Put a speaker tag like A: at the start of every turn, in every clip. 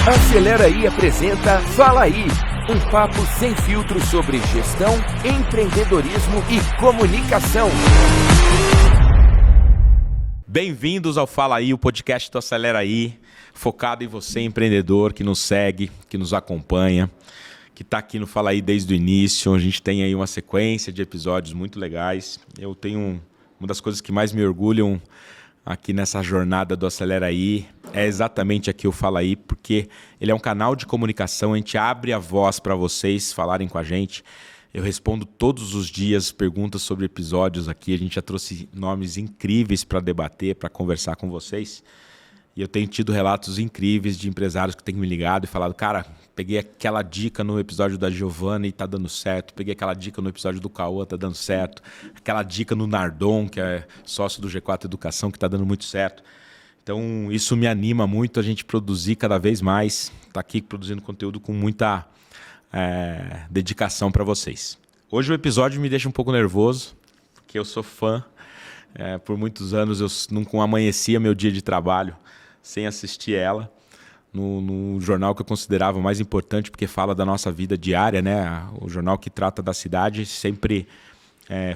A: Acelera aí apresenta Fala Aí, um papo sem filtro sobre gestão, empreendedorismo e comunicação.
B: Bem-vindos ao Fala Aí, o podcast do Acelera Aí, focado em você, empreendedor, que nos segue, que nos acompanha, que está aqui no Fala Aí desde o início. A gente tem aí uma sequência de episódios muito legais. Eu tenho uma das coisas que mais me orgulham aqui nessa jornada do Acelera Aí, é exatamente aqui o Fala Aí, porque ele é um canal de comunicação, a gente abre a voz para vocês falarem com a gente. Eu respondo todos os dias perguntas sobre episódios aqui, a gente já trouxe nomes incríveis para debater, para conversar com vocês. E eu tenho tido relatos incríveis de empresários que têm me ligado e falado, cara, peguei aquela dica no episódio da Giovana e tá dando certo, peguei aquela dica no episódio do Cauã, tá dando certo, aquela dica no Nardon, que é sócio do G4 Educação, que tá dando muito certo. Então isso me anima muito a gente produzir cada vez mais, tá aqui produzindo conteúdo com muita dedicação para vocês. Hoje o episódio me deixa um pouco nervoso, porque eu sou fã, por muitos anos eu nunca amanhecia meu dia de trabalho sem assistir ela, no jornal que eu considerava mais importante, porque fala da nossa vida diária, né? O jornal que trata da cidade sempre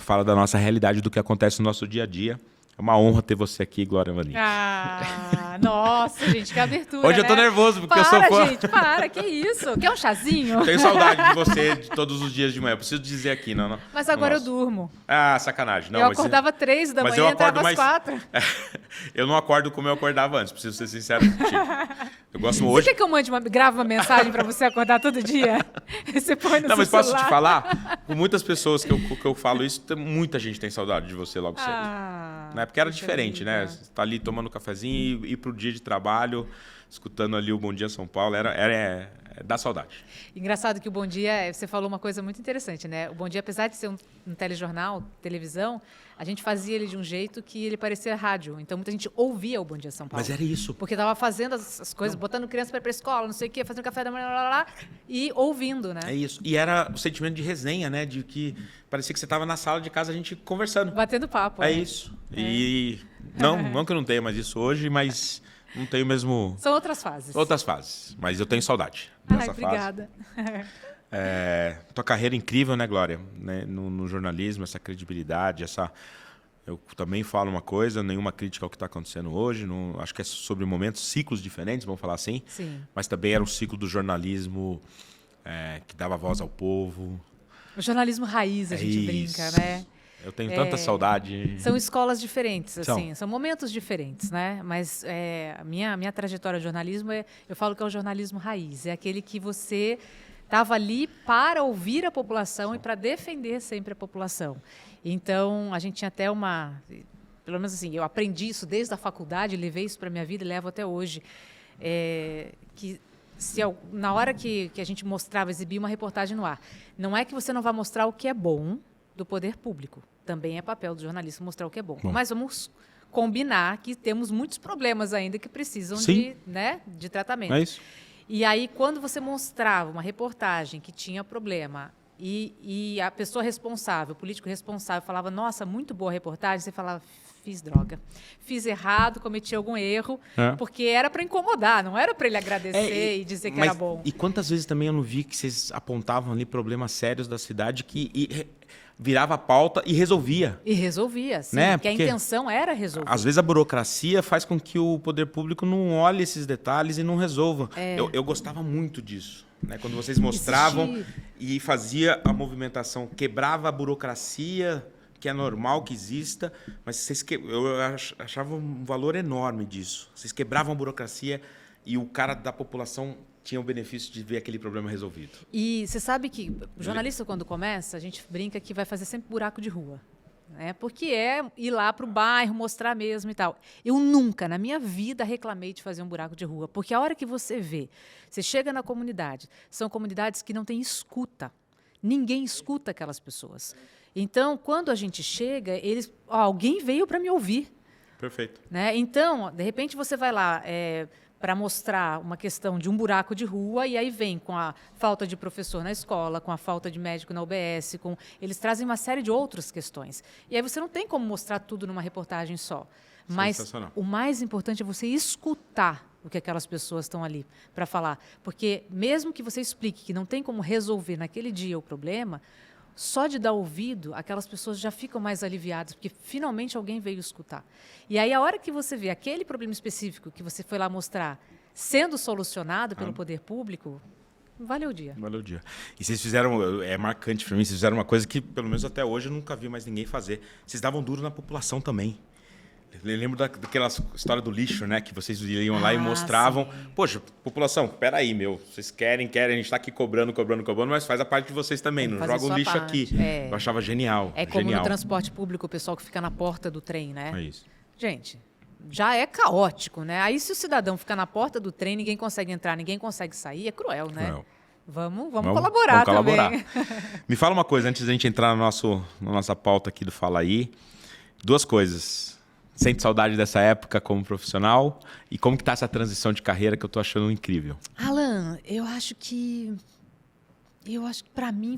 B: fala da nossa realidade, do que acontece no nosso dia a dia. É uma honra ter você aqui, Glória Valim.
C: Nossa, gente, que abertura,
B: Hoje eu tô nervoso, porque eu sou fã.
C: Gente, para, que isso? Quer um chazinho?
B: Tenho saudade de você de todos os dias de manhã, preciso dizer aqui, não.
C: Mas agora eu durmo.
B: Ah, sacanagem. Não,
C: eu acordava 3 da manhã e entrava às 4.
B: Eu não acordo como eu acordava antes, preciso ser sincero contigo. Eu gosto hoje.
C: Você quer que eu grave uma mensagem pra você acordar todo dia? Você põe no seu
B: mas
C: celular.
B: Posso te falar? Com muitas pessoas que eu falo isso, muita gente tem saudade de você logo cedo. Né? Porque era diferente, né? Você tá ali tomando um cafezinho e ir pro dia de trabalho, escutando ali o Bom Dia São Paulo, era dá saudade.
C: Engraçado que o Bom Dia, você falou uma coisa muito interessante, né? O Bom Dia, apesar de ser um telejornal, televisão, a gente fazia ele de um jeito que ele parecia rádio. Então, muita gente ouvia o Bom Dia São Paulo.
B: Mas era isso.
C: Porque tava fazendo as coisas, botando criança para ir pra escola, não sei o quê, fazendo café da manhã, e ouvindo, né? É
B: isso. E era o sentimento de resenha, né? De que parecia que você estava na sala de casa, a gente conversando.
C: Batendo papo.
B: É isso. E não que eu não tenha mais isso hoje, mas não tenho mesmo...
C: São outras fases.
B: Outras fases. Mas eu tenho saudade dessa
C: obrigada.
B: Fase. Tua carreira incrível, né, Glória? Né? No jornalismo, essa credibilidade, Eu também falo uma coisa, nenhuma crítica ao que está acontecendo hoje. Acho que é sobre momentos, ciclos diferentes, vamos falar assim.
C: Sim.
B: Mas também era um ciclo do jornalismo que dava voz ao povo.
C: O jornalismo raiz, a gente brinca, né?
B: Eu tenho tanta saudade.
C: São escolas diferentes, assim, são momentos diferentes, né? Mas a minha trajetória de jornalismo, eu falo que é o jornalismo raiz. É aquele que você estava ali para ouvir a população e para defender sempre a população. Então, a gente tinha até pelo menos assim, eu aprendi isso desde a faculdade, levei isso para a minha vida e levo até hoje, que na hora que a gente exibia uma reportagem no ar, não é que você não vai mostrar o que é bom do poder público. Também é papel do jornalista mostrar o que é bom. Mas vamos combinar que temos muitos problemas ainda que precisam de tratamento.
B: É isso.
C: E aí, quando você mostrava uma reportagem que tinha problema e a pessoa responsável, o político responsável, falava, nossa, muito boa reportagem, você falava, fiz droga, fiz errado, cometi algum erro, porque era para incomodar, não era para ele agradecer e dizer que era bom.
B: E quantas vezes também eu não vi que vocês apontavam ali problemas sérios da cidade que virava pauta e resolvia.
C: E resolvia, sim,
B: né?
C: Porque a intenção era resolver.
B: Às vezes a burocracia faz com que o poder público não olhe esses detalhes e não resolva. Eu gostava muito disso. Né? Quando vocês mostravam e fazia a movimentação, quebrava a burocracia, que é normal que exista, mas eu achava um valor enorme disso. Vocês quebravam a burocracia e o cara da população tinha o benefício de ver aquele problema resolvido.
C: E você sabe que o jornalista, quando começa, a gente brinca que vai fazer sempre buraco de rua. Né? Porque é ir lá para o bairro, mostrar mesmo e tal. Eu nunca, na minha vida, reclamei de fazer um buraco de rua. Porque a hora que você chega na comunidade, são comunidades que não têm escuta. Ninguém escuta aquelas pessoas. Então, quando a gente chega, alguém veio para me ouvir.
B: Perfeito.
C: Né? Então, de repente, você vai lá para mostrar uma questão de um buraco de rua e aí vem com a falta de professor na escola, com a falta de médico na UBS, eles trazem uma série de outras questões. E aí você não tem como mostrar tudo numa reportagem só. Mas o mais importante é você escutar o que aquelas pessoas estão ali para falar. Porque mesmo que você explique que não tem como resolver naquele dia o problema, só de dar ouvido, aquelas pessoas já ficam mais aliviadas, porque finalmente alguém veio escutar. E aí, a hora que você vê aquele problema específico que você foi lá mostrar sendo solucionado pelo poder público, valeu o dia.
B: Valeu o dia. E vocês fizeram, é marcante para mim, vocês fizeram uma coisa que, pelo menos até hoje, eu nunca vi mais ninguém fazer. Vocês davam duro na população também. Eu lembro daquela história do lixo, né? Que vocês iam lá e mostravam. Sim. Poxa, população, peraí, vocês querem, a gente está aqui cobrando, mas faz a parte de vocês também. Não joga o lixo aqui. Eu achava genial.
C: É como no transporte público, o pessoal que fica na porta do trem, né?
B: É isso.
C: Gente, já é caótico, né? Aí se o cidadão ficar na porta do trem, ninguém consegue entrar, ninguém consegue sair, é cruel, né? Cruel. Vamos colaborar também.
B: Me fala uma coisa, antes da gente entrar na nossa pauta aqui do Fala Aí. 2 coisas. Sente saudade dessa época como profissional? E como que tá essa transição de carreira que eu tô achando incrível?
C: Alan, eu acho que para mim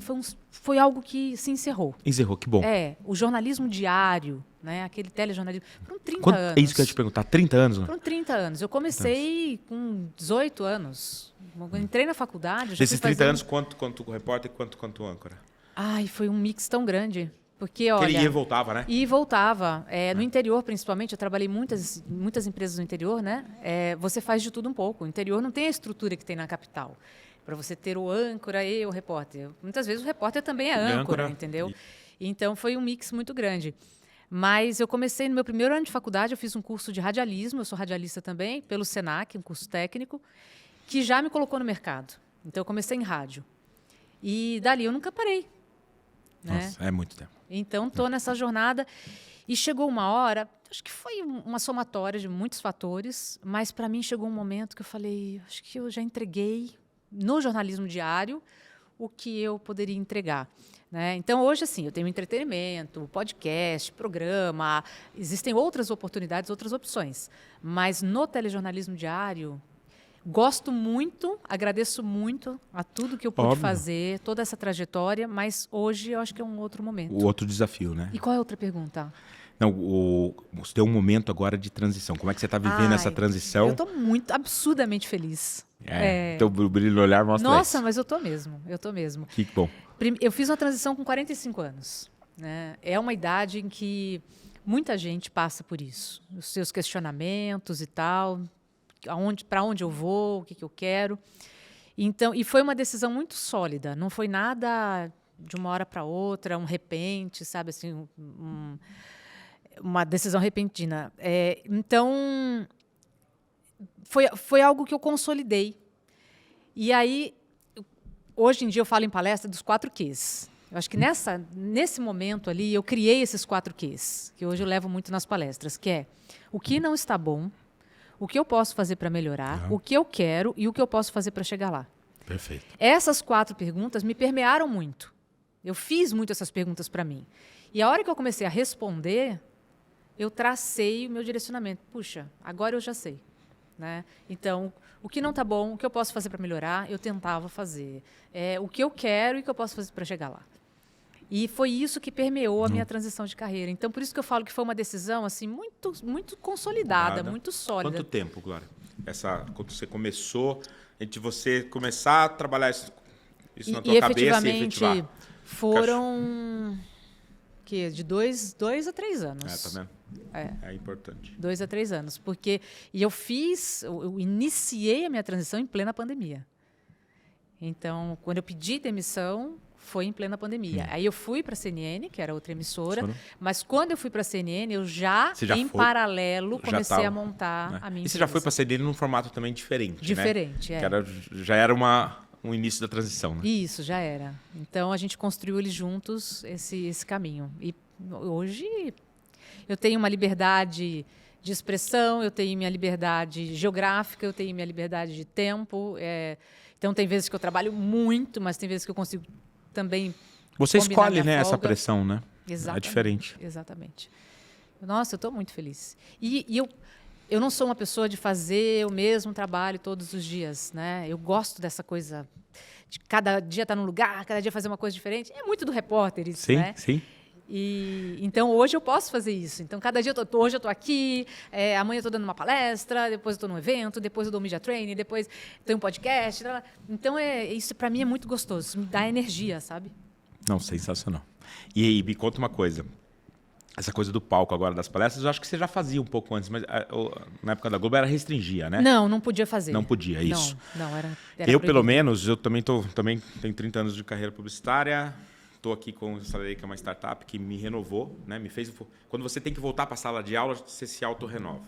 C: foi algo que se encerrou.
B: Encerrou, que bom.
C: O jornalismo diário, né? Aquele telejornalismo. Foram 30 anos.
B: É isso que eu ia te perguntar, 30 anos? Né?
C: Foram 30 anos. Eu comecei com 18 anos. Eu entrei na faculdade.
B: Desses 30 anos, quanto repórter e quanto âncora?
C: Ai, foi um mix tão grande. Porque, olha,
B: ele ia e voltava, né?
C: Ia e voltava. No interior, principalmente, eu trabalhei em muitas empresas no interior, né? Você faz de tudo um pouco. O interior não tem a estrutura que tem na capital. Para você ter o âncora e o repórter. Muitas vezes o repórter também é âncora, entendeu? Então, foi um mix muito grande. Mas eu comecei, no meu primeiro ano de faculdade, eu fiz um curso de radialismo, eu sou radialista também, pelo Senac, um curso técnico, que já me colocou no mercado. Então, eu comecei em rádio. E dali eu nunca parei.
B: Nossa, é muito tempo.
C: Então, estou nessa jornada e chegou uma hora, acho que foi uma somatória de muitos fatores, mas para mim chegou um momento que eu falei, acho que eu já entreguei no jornalismo diário o que eu poderia entregar. Né? Então, hoje, assim, eu tenho entretenimento, podcast, programa, existem outras oportunidades, outras opções, mas no telejornalismo diário, gosto muito, agradeço muito a tudo que eu pude fazer, toda essa trajetória, mas hoje eu acho que é um outro momento.
B: O outro desafio, né?
C: E qual é a outra pergunta?
B: Não, você tem um momento agora de transição. Como é que você está vivendo essa transição?
C: Eu estou absurdamente feliz.
B: Teu brilho no olhar mostra isso.
C: Nossa, mas eu estou mesmo.
B: Que bom.
C: Eu fiz uma transição com 45 anos. Né? É uma idade em que muita gente passa por isso. Os seus questionamentos e tal... para onde eu vou, o que eu quero. Então, e foi uma decisão muito sólida, não foi nada de uma hora para outra, um repente, sabe, assim, uma decisão repentina. Então, foi algo que eu consolidei. E aí, hoje em dia eu falo em palestra dos 4 Qs. Eu acho que nesse momento ali eu criei esses 4 Qs, que hoje eu levo muito nas palestras, que é o que não está bom, o que eu posso fazer para melhorar, o que eu quero e o que eu posso fazer para chegar lá.
B: Perfeito.
C: Essas 4 perguntas me permearam muito. Eu fiz muito essas perguntas para mim. E a hora que eu comecei a responder, eu tracei o meu direcionamento. Puxa, agora eu já sei. Né? Então, o que não está bom, o que eu posso fazer para melhorar, eu tentava fazer. O que eu quero e o que eu posso fazer para chegar lá. E foi isso que permeou a minha transição de carreira. Então, por isso que eu falo que foi uma decisão assim, muito, muito consolidada, muito sólida.
B: Quanto tempo, Glória? Quando você começou, entre você começar a trabalhar isso na tua cabeça e efetivar?
C: Foram de 2 a 3 anos.
B: Tá vendo? É importante.
C: 2 a 3 anos. Eu iniciei a minha transição em plena pandemia. Então, quando eu pedi demissão, foi em plena pandemia. Aí eu fui para a CNN, que era outra emissora, mas quando eu fui para a CNN, eu paralelo, comecei a montar a minha empresa.
B: E você já foi para a CNN num formato também diferente,
C: Diferente,
B: né? Já era um início da transição, né?
C: Isso, já era. Então, a gente construiu eles juntos, esse caminho. E hoje eu tenho uma liberdade de expressão, eu tenho minha liberdade geográfica, eu tenho minha liberdade de tempo. Então, tem vezes que eu trabalho muito, mas tem vezes que eu consigo também
B: você escolhe, né, essa pressão, né?
C: Exatamente,
B: é diferente.
C: Exatamente. Nossa, eu estou muito feliz. E eu não sou uma pessoa de fazer o mesmo trabalho todos os dias, né? Eu gosto dessa coisa de cada dia estar num lugar, cada dia fazer uma coisa diferente. É muito do repórter isso, né?
B: Sim.
C: Então, hoje eu posso fazer isso. Então, cada dia, hoje eu estou aqui, amanhã eu estou dando uma palestra, depois eu estou num evento, depois eu dou media training, depois tenho um podcast. Então, isso para mim é muito gostoso, isso me dá energia, sabe?
B: Não, sensacional. E aí, me conta uma coisa. Essa coisa do palco agora das palestras, eu acho que você já fazia um pouco antes, mas na época da Globo restringia, né?
C: Não podia fazer.
B: Não podia, isso.
C: Não, era
B: eu,
C: proibido.
B: pelo menos, eu também tenho 30 anos de carreira publicitária. Estou aqui com o Salerei, que é uma startup que me renovou, né? Me fez. Quando você tem que voltar para a sala de aula, você se autorrenova.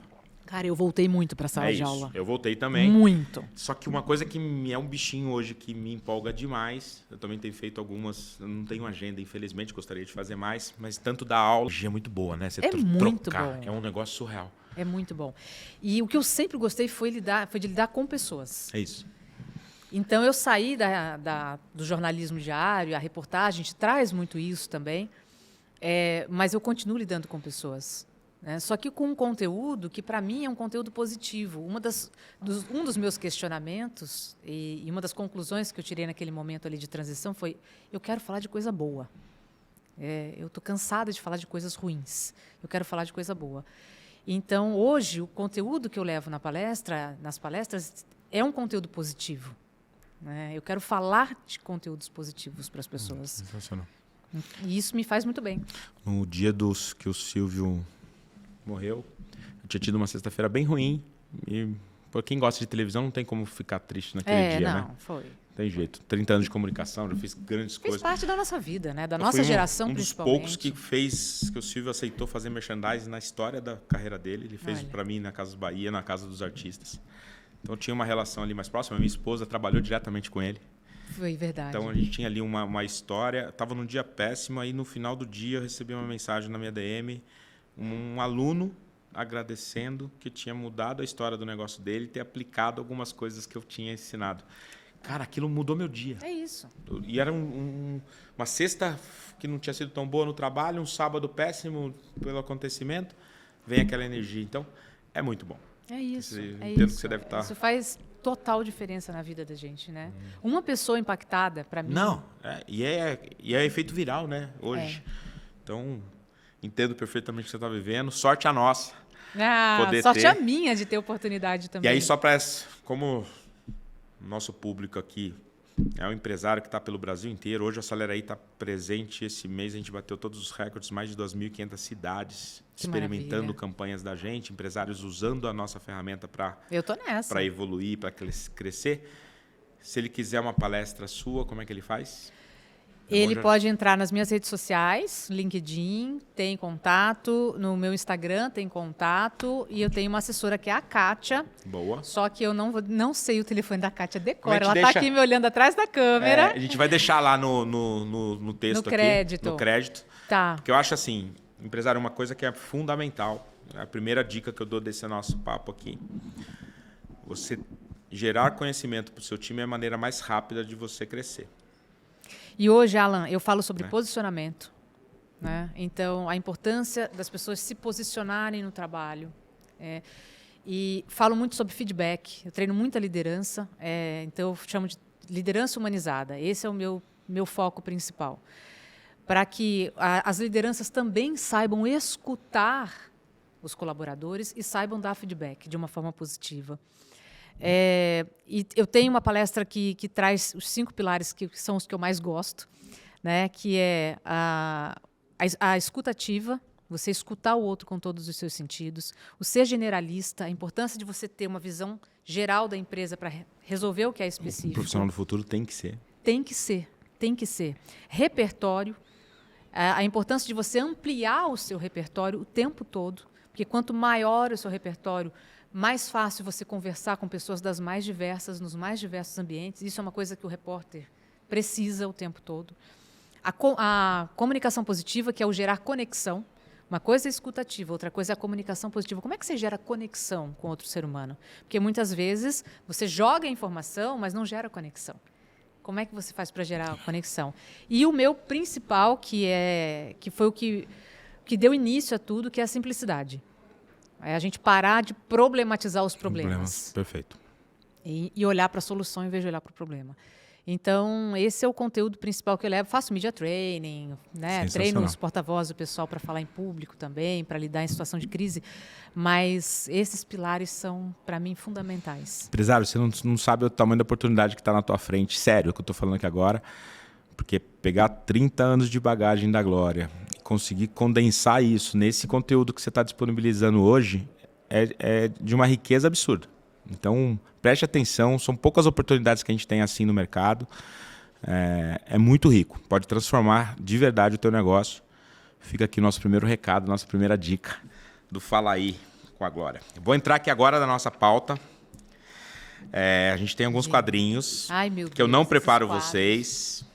C: Cara, eu voltei muito para a sala de aula.
B: Eu voltei também.
C: Muito.
B: Só que uma coisa que é um bichinho hoje que me empolga demais, eu também tenho feito algumas, eu não tenho agenda, infelizmente, gostaria de fazer mais, mas tanto da aula, é muito boa, né? Você
C: muito
B: trocar,
C: bom.
B: é um negócio surreal.
C: É muito bom. E o que eu sempre gostei foi de lidar com pessoas.
B: É isso.
C: Então, eu saí do jornalismo diário, a reportagem, a gente traz muito isso também, mas eu continuo lidando com pessoas. Né? Só que com um conteúdo que, para mim, é um conteúdo positivo. Um dos meus questionamentos e uma das conclusões que eu tirei naquele momento ali de transição foi: eu quero falar de coisa boa. Eu estou cansada de falar de coisas ruins. Eu quero falar de coisa boa. Então, hoje, o conteúdo que eu levo nas palestras, é um conteúdo positivo. Eu quero falar de conteúdos positivos para as pessoas.
B: Sensacional.
C: E isso me faz muito bem.
B: No dia que o Silvio morreu, eu tinha tido uma sexta-feira bem ruim. E para quem gosta de televisão, não tem como ficar triste naquele dia, né?
C: Foi.
B: Tem jeito. 30 anos de comunicação, já fiz grandes coisas.
C: Fez parte da nossa vida, né? Da nossa geração, principalmente.
B: Um dos poucos que o Silvio aceitou fazer merchandising na história da carreira dele. Ele fez para mim na Casa Bahia, na Casa dos Artistas. Então, tinha uma relação ali mais próxima. Minha esposa trabalhou diretamente com ele.
C: Foi verdade.
B: Então, a gente tinha ali uma história. Estava num dia péssimo. Aí, no final do dia, eu recebi uma mensagem na minha DM. Um aluno agradecendo que tinha mudado a história do negócio dele e ter aplicado algumas coisas que eu tinha ensinado. Cara, aquilo mudou meu dia.
C: É isso.
B: E era uma sexta que não tinha sido tão boa no trabalho, um sábado péssimo pelo acontecimento. Vem aquela energia. Então, é muito bom.
C: É isso.
B: Entendo que você deve estar...
C: Isso faz total diferença na vida da gente, né? Uma pessoa impactada, para mim...
B: Não, e é efeito viral, né? Hoje. Então, entendo perfeitamente o que você está vivendo. Sorte a nossa.
C: Sorte a minha de ter oportunidade também.
B: E aí, só para... Como nosso público aqui é um empresário que está pelo Brasil inteiro, hoje a Salerai está presente. Esse mês a gente bateu todos os recordes, mais de 2.500 cidades experimentando campanhas da gente, empresários usando a nossa ferramenta para evoluir, para crescer. Se ele quiser uma palestra sua, como é que ele faz?
C: Ele pode entrar nas minhas redes sociais, LinkedIn, tem contato, no meu Instagram tem contato, e eu tenho uma assessora que é a Kátia.
B: Boa.
C: Só que eu não sei o telefone da Kátia decora. Ela está aqui me olhando atrás da câmera.
B: A gente vai deixar lá no texto
C: no crédito.
B: No crédito.
C: Tá.
B: Porque eu acho assim, empresário, uma coisa que é fundamental, a primeira dica que eu dou desse nosso papo aqui, você gerar conhecimento para o seu time é a maneira mais rápida de você crescer.
C: E hoje, Alan, eu falo sobre posicionamento. Né? Então, a importância das pessoas se posicionarem no trabalho. E falo muito sobre feedback. Eu treino muita liderança, então eu chamo de liderança humanizada. Esse é o meu foco principal. Para que as lideranças também saibam escutar os colaboradores e saibam dar feedback de uma forma positiva. E eu tenho uma palestra que traz os 5 pilares que são os que eu mais gosto, né? Que é a escuta ativa, você escutar o outro com todos os seus sentidos, o ser generalista, a importância de você ter uma visão geral da empresa para resolver o que é específico.
B: O profissional do futuro tem que ser.
C: Tem que ser. Repertório, a importância de você ampliar o seu repertório o tempo todo, porque quanto maior o seu repertório, mais fácil você conversar com pessoas das mais diversas, nos mais diversos ambientes. Isso é uma coisa que o repórter precisa o tempo todo. A comunicação positiva, que é o gerar conexão. Uma coisa é escutativa, outra coisa é a comunicação positiva. Como é que você gera conexão com outro ser humano? Porque muitas vezes você joga a informação, mas não gera conexão. Como é que você faz para gerar conexão? E o meu principal, que foi o que deu início a tudo, que é a simplicidade. É a gente parar de problematizar os problemas.
B: Perfeito.
C: E olhar para a solução em vez de olhar para o problema. Então, esse é o conteúdo principal que eu levo. Faço media training, né? Treino os porta-vozes do pessoal para falar em público também, para lidar em situação de crise. Mas esses pilares são, para mim, fundamentais.
B: Empresário, você não sabe o tamanho da oportunidade que está na tua frente. Sério, o que eu estou falando aqui agora. Porque pegar 30 anos de bagagem da Glória e conseguir condensar isso nesse conteúdo que você está disponibilizando hoje é de uma riqueza absurda. Então, preste atenção, são poucas oportunidades que a gente tem assim no mercado. É muito rico, pode transformar de verdade o teu negócio. Fica aqui o nosso primeiro recado, nossa primeira dica do Fala Aí com a Glória. Eu vou entrar aqui agora na nossa pauta. A gente tem alguns quadrinhos que eu não preparo vocês,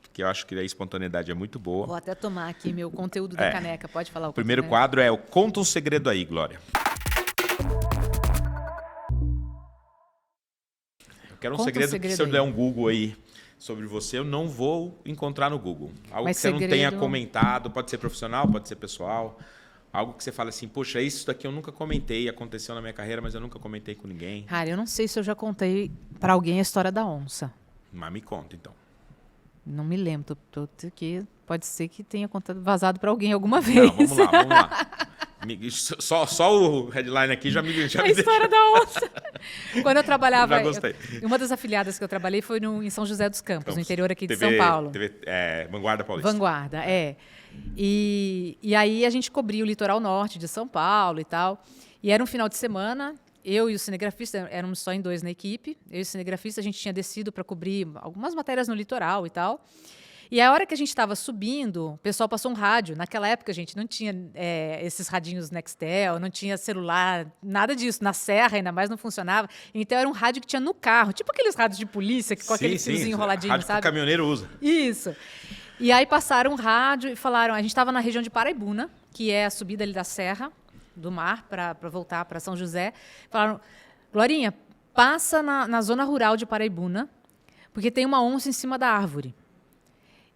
B: porque eu acho que a espontaneidade é muito boa.
C: Vou até tomar aqui meu conteúdo da caneca, pode falar o
B: primeiro quadro é o Conta um Segredo Aí, Glória. Quero um segredo que se eu der um Google aí sobre você, eu não vou encontrar no Google. Algo que você não tenha comentado, pode ser profissional, pode ser pessoal. Algo que você fala assim, poxa, isso daqui eu nunca comentei, aconteceu na minha carreira, mas eu nunca comentei com ninguém.
C: Cara, eu não sei se eu já contei para alguém a história da onça.
B: Mas me conta, então.
C: Não me lembro, aqui. Pode ser que tenha vazado para alguém alguma vez.
B: Não, vamos lá. Só o headline aqui já me deixou.
C: A história da onça. Quando eu trabalhava...
B: Já gostei.
C: Uma das afiliadas que eu trabalhei foi em São José dos Campos, no interior aqui de São Paulo.
B: Vanguarda Paulista.
C: Vanguarda, E aí a gente cobria o litoral norte de São Paulo e tal. E era um final de semana, eu e o cinegrafista, éramos só em 2 na equipe. Eu e o cinegrafista, a gente tinha descido para cobrir algumas matérias no litoral e tal. E a hora que a gente estava subindo, o pessoal passou um rádio. Naquela época, gente, não tinha esses radinhos Nextel, não tinha celular, nada disso. Na serra, ainda mais, não funcionava. Então, era um rádio que tinha no carro. Tipo aqueles rádios de polícia, com aquele fiozinho enroladinho,
B: rádio
C: sabe?
B: Que o caminhoneiro usa.
C: Isso. E aí passaram um rádio e falaram... A gente estava na região de Paraibuna, que é a subida ali da serra, do mar, para voltar para São José. Falaram, Glorinha, passa na zona rural de Paraibuna, porque tem uma onça em cima da árvore.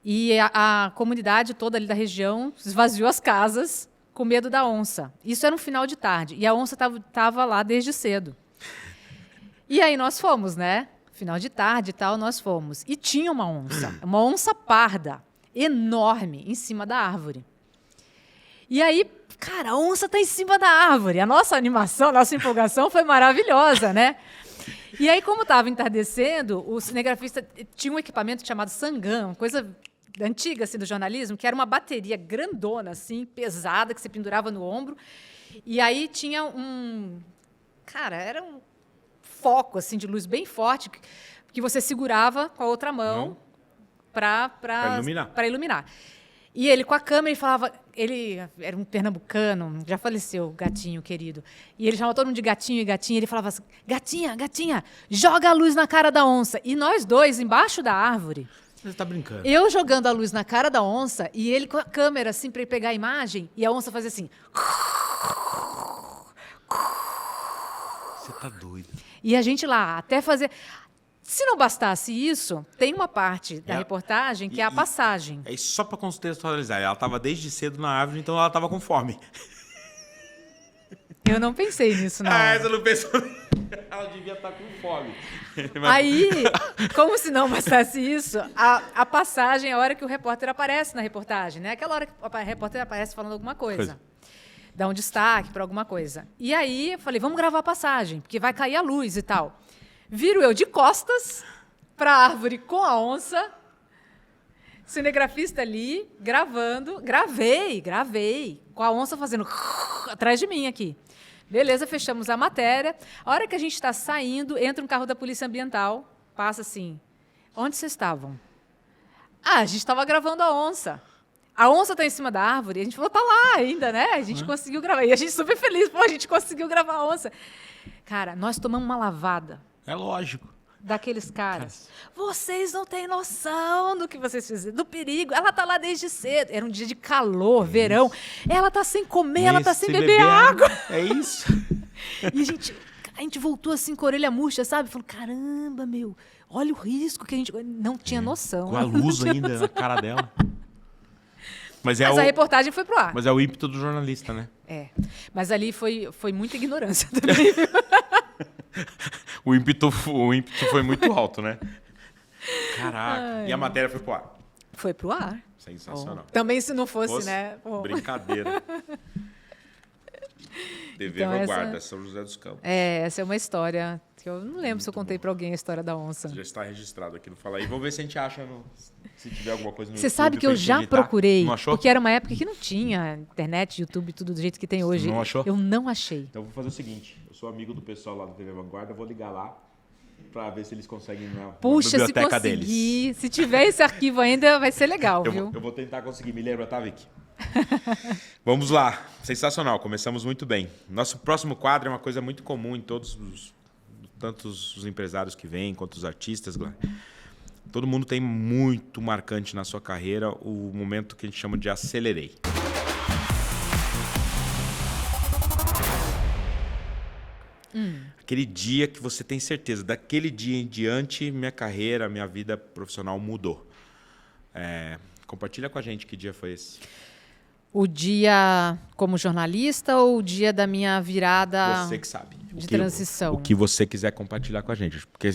C: E a comunidade toda ali da região esvaziou as casas com medo da onça. Isso era um final de tarde. E a onça estava lá desde cedo. E aí nós fomos, né? Final de tarde e tal, nós fomos. E tinha uma onça parda, enorme, em cima da árvore. E aí, cara, a onça está em cima da árvore. A nossa animação, a nossa empolgação foi maravilhosa, né? E aí, como estava entardecendo, o cinegrafista tinha um equipamento chamado Sangam, uma coisa antiga assim, do jornalismo, que era uma bateria grandona, assim, pesada, que você pendurava no ombro. E aí tinha era um foco assim, de luz bem forte, que você segurava com a outra mão para iluminar. E ele, com a câmera, ele falava... Ele era um pernambucano, já faleceu, gatinho querido. E ele chamava todo mundo de gatinho e gatinha. Ele falava assim, gatinha, gatinha, joga a luz na cara da onça. E nós dois, embaixo da árvore...
B: Você está brincando.
C: Eu jogando a luz na cara da onça e ele com a câmera, assim, para ele pegar a imagem. E a onça fazia assim...
B: Você tá doido.
C: E a gente lá, até fazer... Se não bastasse isso, tem uma parte da reportagem que é a passagem.
B: É só para contextualizar. Ela estava desde cedo na árvore, então ela estava com fome.
C: Eu não pensei nisso, não.
B: Você não pensou? Ela devia estar com fome.
C: Aí, como se não bastasse isso, a passagem é a hora que o repórter aparece na reportagem, né? Aquela hora que o repórter aparece falando alguma coisa. Dá um destaque para alguma coisa. E aí, eu falei, vamos gravar a passagem, porque vai cair a luz e tal. Viro eu de costas para a árvore com a onça, cinegrafista ali, gravando. Gravei, com a onça fazendo atrás de mim aqui. Beleza, fechamos a matéria. A hora que a gente está saindo, entra um carro da Polícia Ambiental, passa assim, onde vocês estavam? A gente estava gravando a onça. A onça está em cima da árvore. A gente falou, tá lá ainda, né? A gente conseguiu gravar. E a gente super feliz, a gente conseguiu gravar a onça. Cara, nós tomamos uma lavada.
B: É lógico.
C: Daqueles caras. Vocês não têm noção do que vocês fizeram, do perigo. Ela tá lá desde cedo. Era um dia de calor, verão. Ela tá sem comer, ela tá sem beber água.
B: É isso.
C: E a gente voltou assim com a orelha murcha, sabe? Falou, caramba, meu, olha o risco que a gente... Não tinha noção.
B: Com a luz ainda na cara dela. Mas
C: a reportagem foi pro ar.
B: Mas é o ímpeto do jornalista, né?
C: Mas ali foi muita ignorância também.
B: O ímpeto foi muito alto, né? Caraca. E a matéria foi pro ar?
C: Foi pro ar.
B: Sensacional.
C: Também se não fosse, né?
B: Brincadeira. TV
C: Então,
B: Vanguarda, São José dos Campos.
C: Essa é uma história que eu não lembro se eu contei para alguém a história da onça.
B: Já está registrado aqui no Fala Aí. Vamos ver se a gente acha, se tiver alguma coisa no
C: Você
B: YouTube.
C: sabe que eu já procurei,
B: não achou?
C: porque era uma época que não tinha internet, YouTube, tudo do jeito que tem hoje.
B: Não achou?
C: Eu não achei.
B: Então eu vou fazer o seguinte, eu sou amigo do pessoal lá do TV Vanguarda, eu vou ligar lá para ver se eles conseguem na biblioteca deles.
C: Conseguir, se tiver esse arquivo ainda, vai ser legal, viu?
B: Eu vou tentar conseguir, me lembra, tá, Vicky? Vamos lá, sensacional, começamos muito bem. Nosso próximo quadro é uma coisa muito comum em tanto os empresários que vêm, quanto os artistas. Todo mundo tem muito marcante na sua carreira o momento que a gente chama de acelerei. Aquele dia que você tem certeza, daquele dia em diante, minha carreira, minha vida profissional mudou. Compartilha com a gente que dia foi esse.
C: O dia como jornalista ou o dia da minha virada
B: você que sabe.
C: De transição?
B: O que você quiser compartilhar com a gente. Porque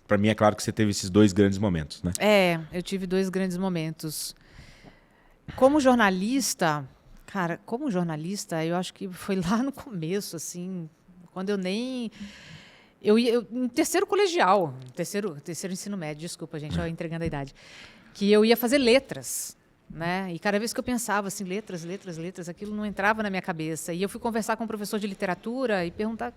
B: para mim é claro que você teve esses 2 grandes momentos, né?
C: Eu tive 2 grandes momentos. Como jornalista, eu acho que foi lá no começo, assim, quando eu nem... Eu em terceiro colegial, terceiro ensino médio, desculpa, gente, entregando a idade, que eu ia fazer letras. Né? E cada vez que eu pensava assim, letras, aquilo não entrava na minha cabeça. E eu fui conversar com um professor de literatura e perguntar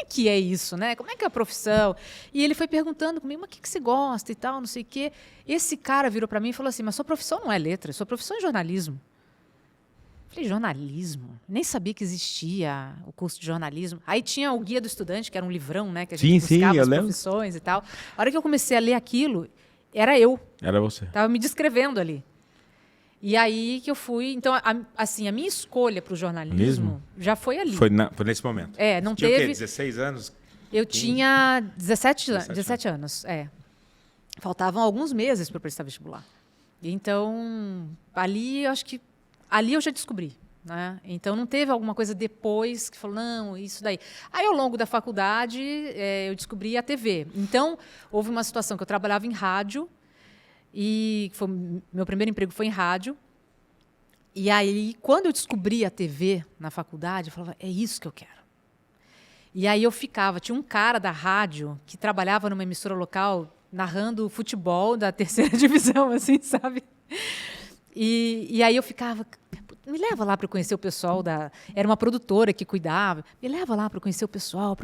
C: o que é isso, né? Como é que é a profissão? E ele foi perguntando comigo, mas o que você gosta e tal, não sei o quê. Esse cara virou para mim e falou assim, mas sua profissão não é letras, sua profissão é jornalismo. Eu falei, jornalismo? Nem sabia que existia o curso de jornalismo. Aí tinha o Guia do Estudante, que era um livrão, né? Que a gente buscava as profissões e tal. A hora que eu comecei a ler aquilo, era eu.
B: Era você.
C: Estava me descrevendo ali. E aí que eu fui... Então, a minha escolha para o jornalismo já foi ali.
B: Foi nesse momento?
C: Não
B: tinha
C: teve...
B: o quê? 16 anos?
C: Eu tinha 17 anos, Faltavam alguns meses para eu prestar vestibular. Então, ali eu já descobri. Né? Então, não teve alguma coisa depois que falou, não, isso daí. Aí, ao longo da faculdade, eu descobri a TV. Então, houve uma situação que eu trabalhava em rádio, e meu primeiro emprego foi em rádio. E aí, quando eu descobri a TV na faculdade, eu falava, é isso que eu quero. E aí tinha um cara da rádio que trabalhava numa emissora local narrando futebol da 3ª divisão, assim, sabe? E aí eu ficava, me leva lá para conhecer o pessoal era uma produtora que cuidava, me leva lá para conhecer o pessoal,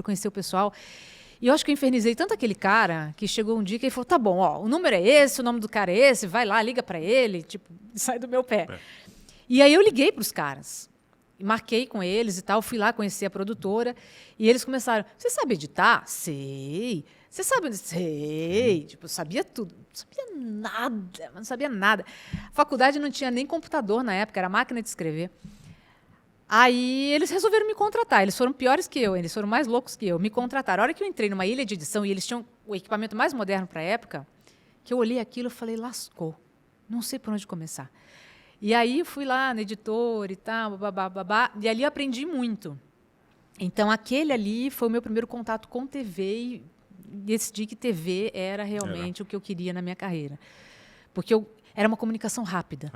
C: E eu acho que eu infernizei tanto aquele cara que chegou um dia que ele falou, tá bom, o número é esse, o nome do cara é esse, vai lá, liga para ele, tipo, sai do meu pé. E aí eu liguei para os caras, marquei com eles e tal, fui lá conhecer a produtora, e eles começaram, você sabe editar? Sei. Você sabe? Sei. Tipo, eu sabia tudo. Não sabia nada. A faculdade não tinha nem computador na época, era máquina de escrever. Aí eles resolveram me contratar. Eles foram piores que eu, eles foram mais loucos que eu. Me contrataram. A hora que eu entrei numa ilha de edição e eles tinham o equipamento mais moderno para a época, que eu olhei aquilo e falei, lascou. Não sei por onde começar. E aí eu fui lá no editor e tal, babá, e ali eu aprendi muito. Então, aquele ali foi o meu primeiro contato com TV e decidi que TV era realmente o que eu queria na minha carreira. Porque era uma comunicação rápida.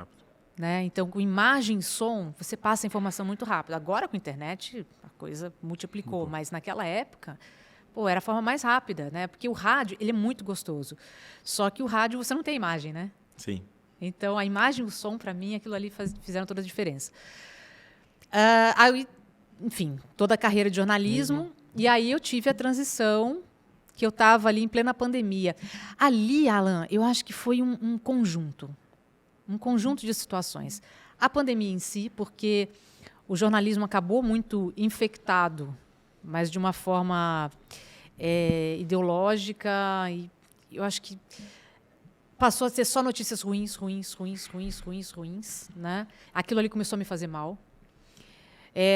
C: Né? Então, com imagem e som, você passa a informação muito rápido. Agora, com a internet, a coisa multiplicou. Mas, naquela época, era a forma mais rápida. Né? Porque o rádio ele é muito gostoso. Só que o rádio, você não tem imagem, né?
B: Sim.
C: Então, a imagem e o som, para mim, aquilo ali fizeram toda a diferença. Enfim, toda a carreira de jornalismo. E aí eu tive a transição, que eu estava ali em plena pandemia. Ali, Alan, eu acho que foi um conjunto de situações. A pandemia em si, porque o jornalismo acabou muito infectado, mas de uma forma ideológica, e eu acho que passou a ser só notícias ruins, né? Aquilo ali começou a me fazer mal.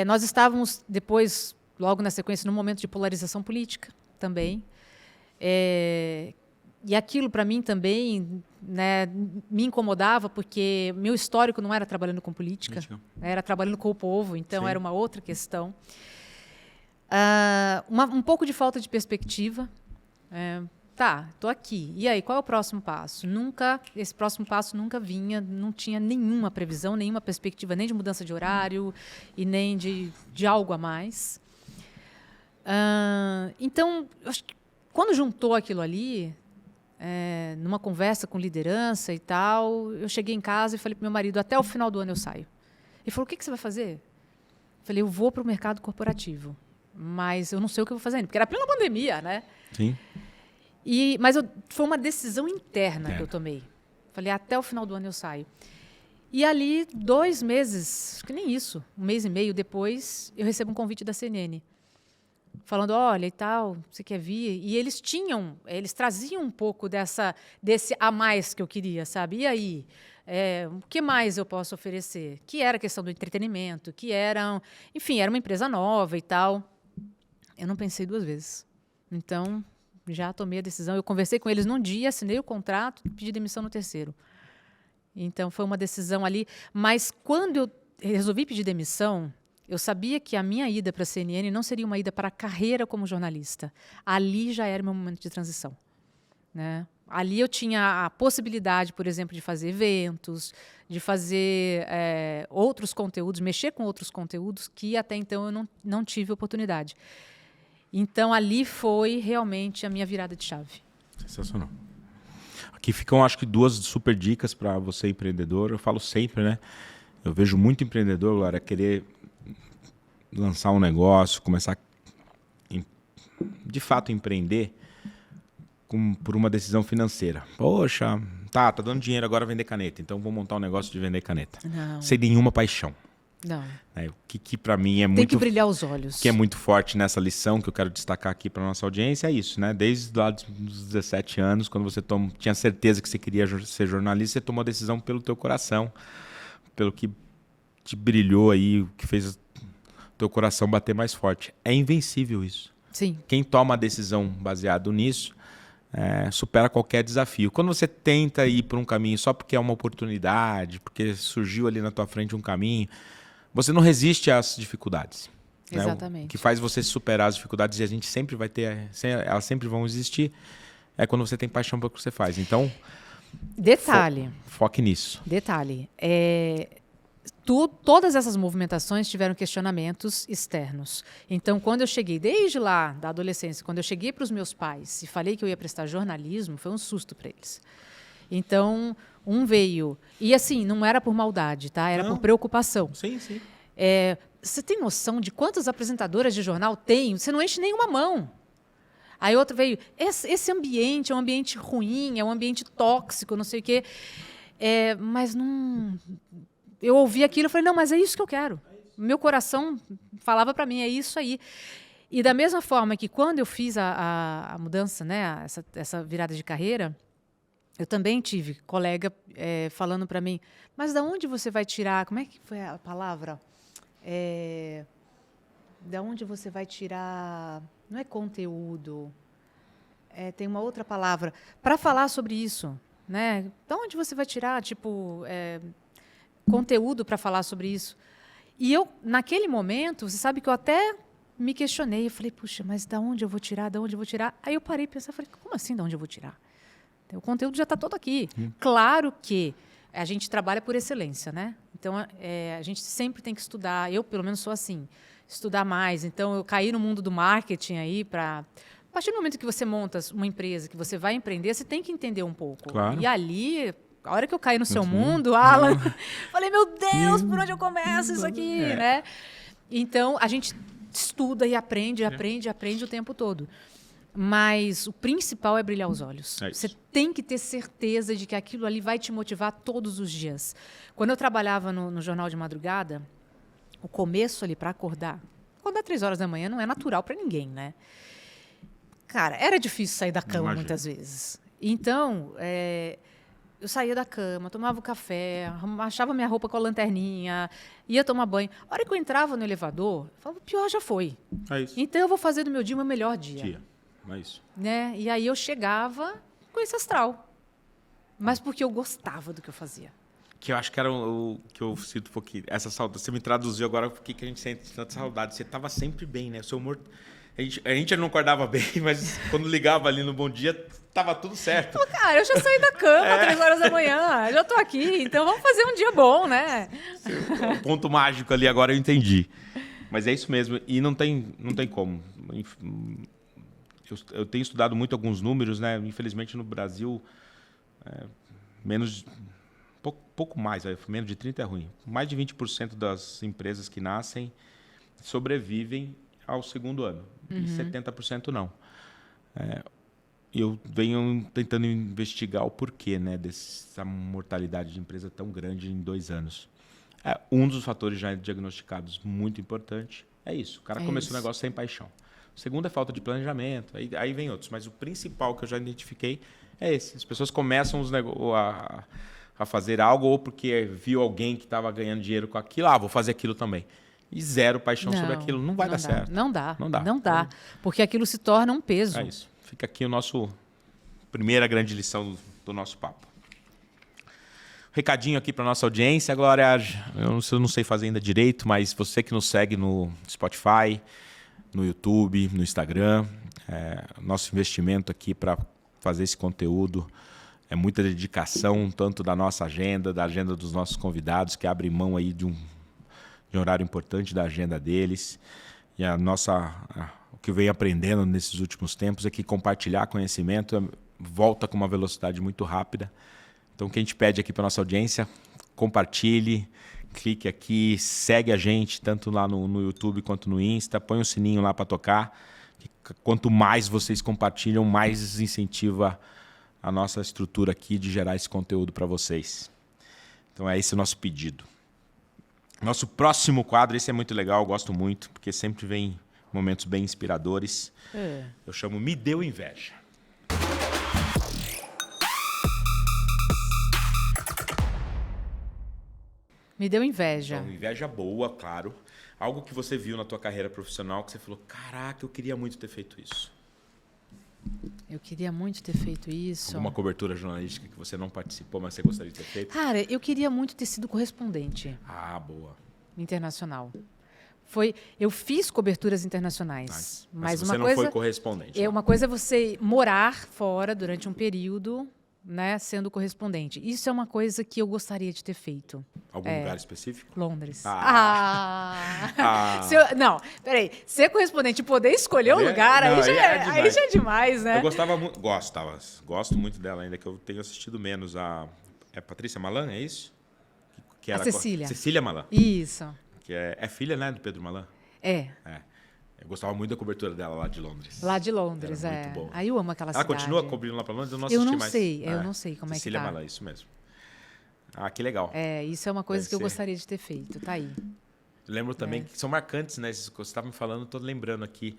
C: Nós estávamos depois, logo na sequência, num momento de polarização política também. E aquilo, para mim, também, né, me incomodava, porque meu histórico não era trabalhando com política, era trabalhando com o povo, então era uma outra questão. Um pouco de falta de perspectiva, tá, tô aqui. E aí, qual é o próximo passo? Esse próximo passo nunca vinha, não tinha nenhuma previsão, nenhuma perspectiva, nem de mudança de horário e nem de algo a mais. Então, acho que quando juntou aquilo ali, numa conversa com liderança e tal, eu cheguei em casa e falei para meu marido, até o final do ano eu saio. Ele falou, o que você vai fazer? Eu falei, eu vou para o mercado corporativo, mas eu não sei o que eu vou fazer ainda, porque era plena pandemia, né?
B: Sim.
C: Mas foi uma decisão interna que eu tomei. Falei, até o final do ano eu saio. E ali, 2 meses, acho que nem isso, 1 mês e meio depois, eu recebo um convite da CNN. Falando, olha e tal, você quer vir? E eles traziam um pouco desse a mais que eu queria, sabe? E aí, o que mais eu posso oferecer? Que era a questão do entretenimento, enfim, era uma empresa nova e tal. Eu não pensei 2 vezes. Então, já tomei a decisão. Eu conversei com eles num dia, assinei o contrato, pedi demissão no 3º. Então, foi uma decisão ali. Mas quando eu resolvi pedir demissão, eu sabia que a minha ida para a CNN não seria uma ida para a carreira como jornalista. Ali já era meu momento de transição, né? Ali eu tinha a possibilidade, por exemplo, de fazer eventos, de fazer outros conteúdos, mexer com outros conteúdos que até então eu não tive oportunidade. Então, ali foi realmente a minha virada de chave.
B: Sensacional. Aqui ficam, acho que, 2 super dicas para você, empreendedor. Eu falo sempre, né? Eu vejo muito empreendedor, Glória, querer lançar um negócio, começar, de fato, empreender por uma decisão financeira. Poxa, tá dando dinheiro agora vender caneta, então vou montar um negócio de vender caneta.
C: Não.
B: Sem nenhuma paixão.
C: Não.
B: O que para mim é muito...
C: Tem que brilhar os olhos.
B: Que é muito forte nessa lição que eu quero destacar aqui para nossa audiência, é isso, né? Desde lá dos 17 anos, quando você tinha certeza que você queria ser jornalista, você tomou a decisão pelo teu coração, pelo que te brilhou aí, o que fez o teu coração bater mais forte. É invencível isso.
C: Sim.
B: Quem toma a decisão baseado nisso, supera qualquer desafio. Quando você tenta ir por um caminho só porque é uma oportunidade, porque surgiu ali na tua frente um caminho, você não resiste às dificuldades.
C: Exatamente.
B: Né? O que faz você superar as dificuldades, e a gente sempre vai ter, elas sempre vão existir, é quando você tem paixão pelo que você faz. Então,
C: detalhe.
B: Foque nisso.
C: Detalhe. Todas essas movimentações tiveram questionamentos externos. Então, quando eu cheguei, desde lá, da adolescência, quando eu cheguei para os meus pais e falei que eu ia prestar jornalismo, foi um susto para eles. Então, um veio... E assim, não era por maldade, tá? Era por preocupação.
B: Sim, sim.
C: Você tem noção de quantas apresentadoras de jornal tem? Você não enche nenhuma mão. Aí outro veio, esse ambiente é um ambiente ruim, é um ambiente tóxico, não sei o quê. Mas não... Eu ouvi aquilo e falei, não, mas é isso que eu quero. Meu coração falava para mim, é isso aí. E da mesma forma que quando eu fiz a mudança, né, essa virada de carreira, eu também tive colega falando para mim, mas da onde você vai tirar, como é que foi a palavra? Da onde você vai tirar, não é conteúdo, tem uma outra palavra, para falar sobre isso, né? Da onde você vai tirar, tipo... conteúdo para falar sobre isso. E eu, naquele momento, você sabe que eu até me questionei. Eu falei, puxa, mas da onde eu vou tirar? Da onde eu vou tirar? Aí eu parei e pensei, falei, como assim da onde eu vou tirar? O conteúdo já está todo aqui. Claro que a gente trabalha por excelência, né? Então, a gente sempre tem que estudar. Eu, pelo menos, sou assim. Estudar mais. Então, eu caí no mundo do marketing aí para... A partir do momento que você monta uma empresa, que você vai empreender, você tem que entender um pouco.
B: Claro.
C: E ali... A hora que eu caí no seu mundo, Alan, falei, meu Deus, por onde eu começo isso aqui, né? Então, a gente estuda e aprende o tempo todo. Mas o principal é brilhar os olhos. Você tem que ter certeza de que aquilo ali vai te motivar todos os dias. Quando eu trabalhava no Jornal de Madrugada, o começo ali para acordar 3 horas da manhã não é natural para ninguém, né? Cara, era difícil sair da cama muitas vezes. Então, eu saía da cama, tomava o café, achava minha roupa com a lanterninha, ia tomar banho. A hora que eu entrava no elevador, eu falava, pior já foi.
B: É isso.
C: Então eu vou fazer do meu dia o meu melhor dia.
B: É isso.
C: Né? E aí eu chegava com esse astral. Mas porque eu gostava do que eu fazia.
B: Que eu acho que era o que eu sinto um pouquinho. Essa saudade. Você me traduziu agora porque que a gente sente tanta saudade. Você estava sempre bem, né? O seu humor A gente não acordava bem, mas quando ligava ali no Bom Dia, tava tudo certo.
C: Pô, cara, eu já saí da cama 3 horas da manhã, já tô aqui, então vamos fazer um dia bom, né?
B: O ponto mágico ali agora eu entendi. Mas é isso mesmo, e não tem como. Eu tenho estudado muito alguns números, né? Infelizmente no Brasil, pouco mais, menos de 30 é ruim. Mais de 20% das empresas que nascem sobrevivem ao segundo ano, e 70% não. Eu venho tentando investigar o porquê, né, dessa mortalidade de empresa tão grande em 2 anos. Um dos fatores já diagnosticados muito importante é isso. O cara começou o negócio sem paixão. O segundo é falta de planejamento, aí vem outros. Mas o principal que eu já identifiquei é esse. As pessoas começam a fazer algo ou porque viu alguém que estava ganhando dinheiro com aquilo, vou fazer aquilo também. E zero paixão sobre aquilo. Não vai dar certo.
C: Não dá. Porque aquilo se torna um peso.
B: É isso. Fica aqui o nosso primeira grande lição do nosso papo. Recadinho aqui para nossa audiência, Glória. Eu não sei fazer ainda direito, mas você que nos segue no Spotify, no YouTube, no Instagram, nosso investimento aqui para fazer esse conteúdo é muita dedicação, tanto da nossa agenda, da agenda dos nossos convidados, que abrem mão aí de um horário importante da agenda deles. E o que eu venho aprendendo nesses últimos tempos é que compartilhar conhecimento volta com uma velocidade muito rápida. Então, o que a gente pede aqui para nossa audiência, compartilhe, clique aqui, segue a gente, tanto lá no YouTube quanto no Insta, põe o sininho lá para tocar. Quanto mais vocês compartilham, mais incentiva a nossa estrutura aqui de gerar esse conteúdo para vocês. Então, é esse o nosso pedido. Nosso próximo quadro, esse é muito legal, eu gosto muito, porque sempre vem momentos bem inspiradores. Eu chamo Me Deu Inveja.
C: Me deu inveja.
B: Então, inveja boa, claro. Algo que você viu na tua carreira profissional que você falou, caraca, eu queria muito ter feito isso.
C: Eu queria muito ter feito isso.
B: Alguma cobertura jornalística que você não participou, mas você gostaria de ter feito?
C: Cara, eu queria muito ter sido correspondente.
B: Boa.
C: Internacional. Eu fiz coberturas internacionais. Mas
B: você não foi correspondente.
C: Uma coisa é você morar fora durante um período, né, sendo correspondente. Isso é uma coisa que eu gostaria de ter feito.
B: Algum lugar específico?
C: Londres. Não, peraí. Ser correspondente e poder escolher o lugar, aí já é demais, né?
B: Eu gostava muito. Gosto muito dela ainda, que eu tenho assistido menos. É Patrícia Malan, é isso? Que era
C: Cecília.
B: Cecília Malan.
C: Isso.
B: Que é filha, né, do Pedro Malan?
C: É.
B: Eu gostava muito da cobertura dela lá de Londres.
C: Lá de Londres,
B: Era muito bom.
C: Aí eu amo aquela cidade.
B: Ela continua cobrindo lá para Londres? Eu não assisti mais.
C: Eu não sei como
B: Cecília
C: é que tá.
B: Malan, isso mesmo. Que legal.
C: Isso é uma coisa que eu gostaria de ter feito. Tá aí.
B: Eu lembro também que são marcantes, né? Esses que você estava me falando, estou lembrando aqui.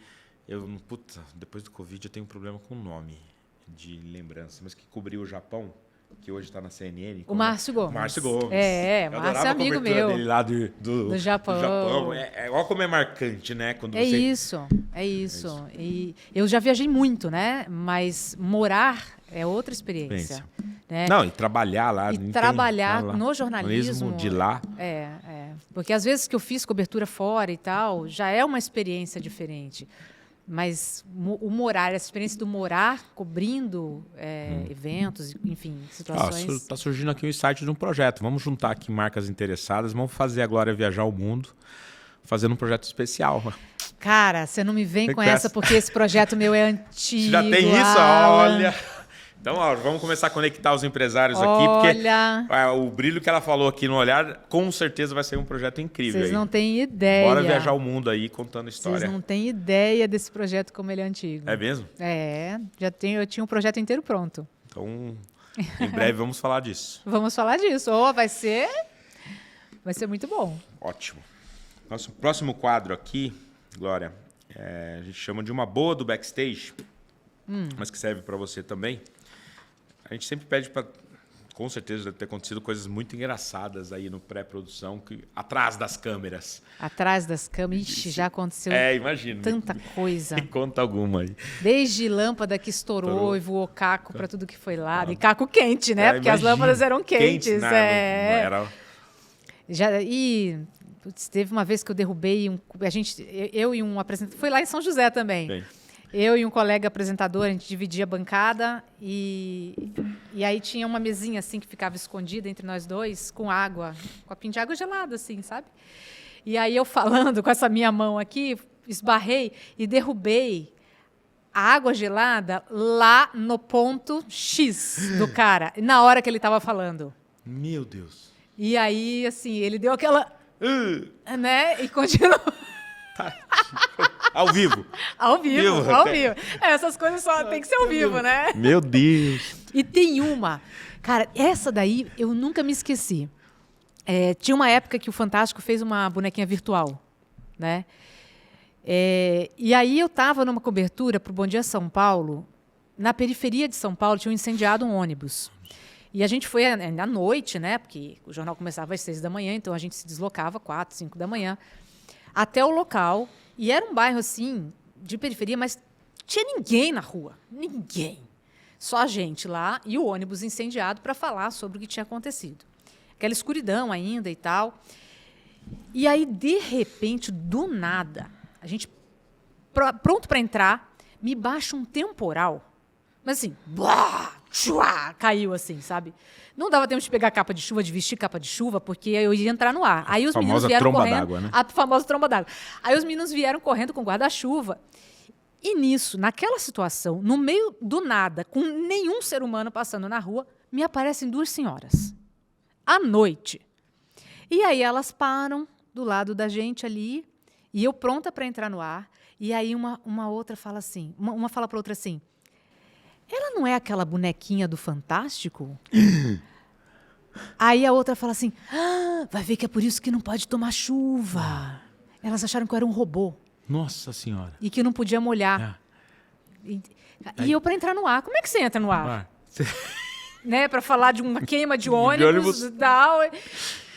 B: Depois do Covid eu tenho um problema com o nome de lembrança, mas que cobriu o Japão, que hoje está na CNN.
C: O Márcio Gomes.
B: Márcio Gomes.
C: Márcio é amigo meu.
B: Dele lá do
C: Japão.
B: Olha como é marcante, né? Quando
C: Isso. E eu já viajei muito, né? Mas morar é outra experiência. Né?
B: Não, e trabalhar lá.
C: Trabalhar no jornalismo.
B: De lá.
C: Porque às vezes que eu fiz cobertura fora e tal, já é uma experiência diferente. Mas essa experiência do morar, cobrindo eventos, enfim, situações...
B: Está surgindo aqui o insight de um projeto. Vamos juntar aqui marcas interessadas, vamos fazer a Glória viajar o mundo, fazendo um projeto especial.
C: Cara, você não me vem com essa, porque esse projeto meu é antigo.
B: Já tem isso? Olha... Então, vamos começar a conectar os empresários aqui, porque o brilho que ela falou aqui no olhar, com certeza vai ser um projeto incrível.
C: Vocês não têm ideia.
B: Bora viajar o mundo aí, contando história.
C: Vocês não têm ideia desse projeto como ele é antigo.
B: É mesmo?
C: Eu tinha um projeto inteiro pronto.
B: Então, em breve vamos falar disso.
C: Vamos falar disso. Vai ser muito bom.
B: Ótimo. Nosso próximo quadro aqui, Glória, a gente chama de uma boa do backstage, mas que serve para você também. A gente sempre pede para, com certeza, deve ter acontecido coisas muito engraçadas aí no pré-produção, atrás das câmeras.
C: Atrás das câmeras, já aconteceu
B: imagino.
C: Tanta coisa.
B: Me conta alguma aí.
C: Desde lâmpada que estourou e voou caco para tudo que foi lá. E caco quente, né? Porque as lâmpadas eram quentes.
B: Né? Não era...
C: Putz, teve uma vez que eu derrubei eu e um apresentador. Foi lá em São José também.
B: Bem.
C: Eu e um colega apresentador, a gente dividia a bancada e aí tinha uma mesinha assim que ficava escondida entre nós dois, com água, um copinho de água gelada, assim, sabe? E aí eu falando com essa minha mão aqui, esbarrei e derrubei a água gelada lá no ponto X do cara, na hora que ele estava falando.
B: Meu Deus.
C: E aí, assim, ele deu aquela... né? E continuou.
B: Ao vivo.
C: Ao vivo. Essas coisas só tem que ser ao vivo, né?
B: Meu Deus.
C: E tem uma... Cara, essa daí eu nunca me esqueci. Tinha uma época que o Fantástico fez uma bonequinha virtual, né? E aí eu estava numa cobertura para o Bom Dia São Paulo. Na periferia de São Paulo tinham incendiado um ônibus. E a gente foi à noite, né? Porque o jornal começava às 6 da manhã, então a gente se deslocava 4, 5 da manhã até o local. E era um bairro, assim, de periferia, mas tinha ninguém na rua. Ninguém. Só a gente lá e o ônibus incendiado para falar sobre o que tinha acontecido. Aquela escuridão ainda e tal. E aí, de repente, do nada, a gente pronto para entrar, me baixa um temporal. Mas assim, blá, tchua, caiu assim, sabe? Não dava tempo de pegar capa de chuva, de vestir capa de chuva, porque eu ia entrar no ar. Aí os meninos vieram correndo.
B: D'água, né?
C: A famosa tromba d'água. Aí os meninos vieram correndo com guarda-chuva. E nisso, naquela situação, no meio do nada, com nenhum ser humano passando na rua, me aparecem 2 senhoras. À noite. E aí elas param do lado da gente ali, e eu pronta para entrar no ar. E aí uma outra fala assim, uma fala para outra assim, ela não é aquela bonequinha do Fantástico? Aí a outra fala assim, vai ver que é por isso que não pode tomar chuva. Elas acharam que eu era um robô.
B: Nossa Senhora.
C: E que não podia molhar. E eu para entrar no ar. Como é que você entra no ar? Né, para falar de uma queima de ônibus e tal,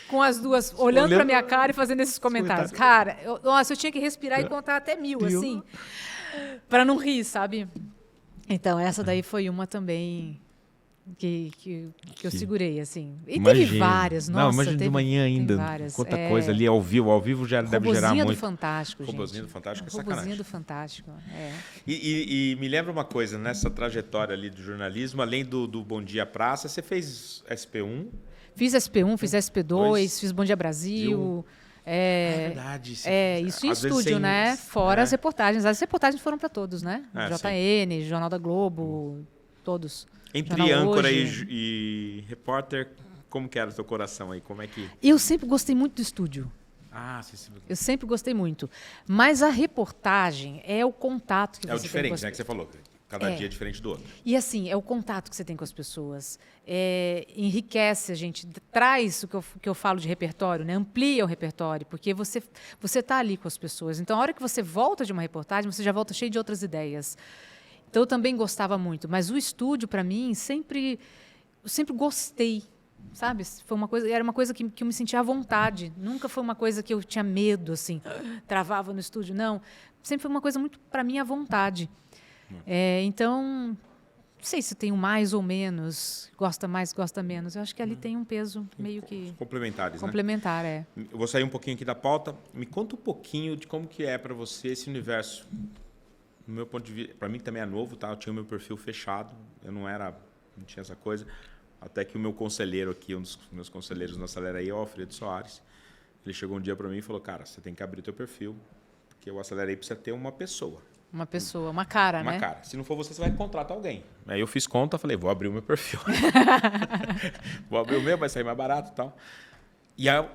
C: com as duas olhando para minha cara e fazendo esses comentários. Cara, eu tinha que respirar e contar até 1000, assim, para não rir, sabe? Então, essa daí foi uma também que eu segurei, assim. E teve várias, nossa.
B: Não, imagina de manhã ainda, quanta coisa ali ao vivo. Ao vivo já deve gerar muito.
C: Robozinho do Fantástico, gente.
B: Robozinho do Fantástico é sacanagem.
C: Robozinho do Fantástico,
B: E me lembra uma coisa, nessa trajetória ali do jornalismo, além do Bom Dia Praça, você fez SP1?
C: Fiz SP1, fiz SP2, fiz Bom Dia Brasil...
B: É verdade.
C: Isso em estúdio, né? Fora as reportagens. As reportagens foram para todos, né? JN, Jornal da Globo, todos.
B: Entre âncora e repórter, como que era o teu coração aí? Como é que...
C: Eu sempre gostei muito do estúdio. Eu sempre gostei muito. Mas a reportagem é o contato que você tem.
B: É o diferente, né? Que você falou. Cada dia é diferente do outro. E
C: assim, é o contato que você tem com as pessoas. Enriquece a gente, traz o que eu falo de repertório, né? Amplia o repertório, porque você está ali com as pessoas. Então, a hora que você volta de uma reportagem, você já volta cheio de outras ideias. Então, eu também gostava muito. Mas o estúdio, para mim, eu sempre gostei, sabe? Era uma coisa que eu me sentia à vontade. Nunca foi uma coisa que eu tinha medo, assim, travava no estúdio. Não, sempre foi uma coisa muito, para mim, à vontade. Então, não sei se tenho mais ou menos, gosta mais, gosta menos. Eu acho que ali tem um peso meio que...
B: Complementares,
C: complementar,
B: né? Eu vou sair um pouquinho aqui da pauta. Me conta um pouquinho de como que é para você esse universo. No meu ponto de vista, para mim também é novo, tá? Eu tinha o meu perfil fechado, eu não tinha essa coisa. Até que o meu conselheiro aqui, um dos meus conselheiros na Acelera aí, é o Alfredo Soares. Ele chegou um dia para mim e falou, cara, você tem que abrir o teu perfil, porque o Acelerei precisa ter uma pessoa.
C: Uma pessoa, uma cara, né?
B: Uma cara. Se não for você vai contratar alguém. Aí eu fiz conta, falei, vou abrir o meu perfil. Vou abrir o meu, vai sair mais barato e tal. E aí,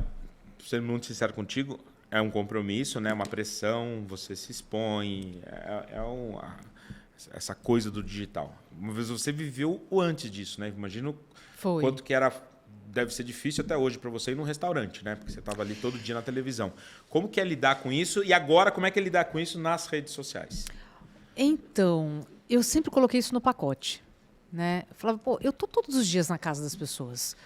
B: sendo muito sincero contigo, é um compromisso, né? Uma pressão, você se expõe, essa coisa do digital. Uma vez você viveu o antes disso, né? Imagino quanto que deve ser difícil até hoje para você ir num restaurante, né? Porque você estava ali todo dia na televisão. Como que é lidar com isso? E agora, como é que é lidar com isso nas redes sociais?
C: Então, eu sempre coloquei isso no pacote, né? Eu falava, eu tô todos os dias na casa das pessoas.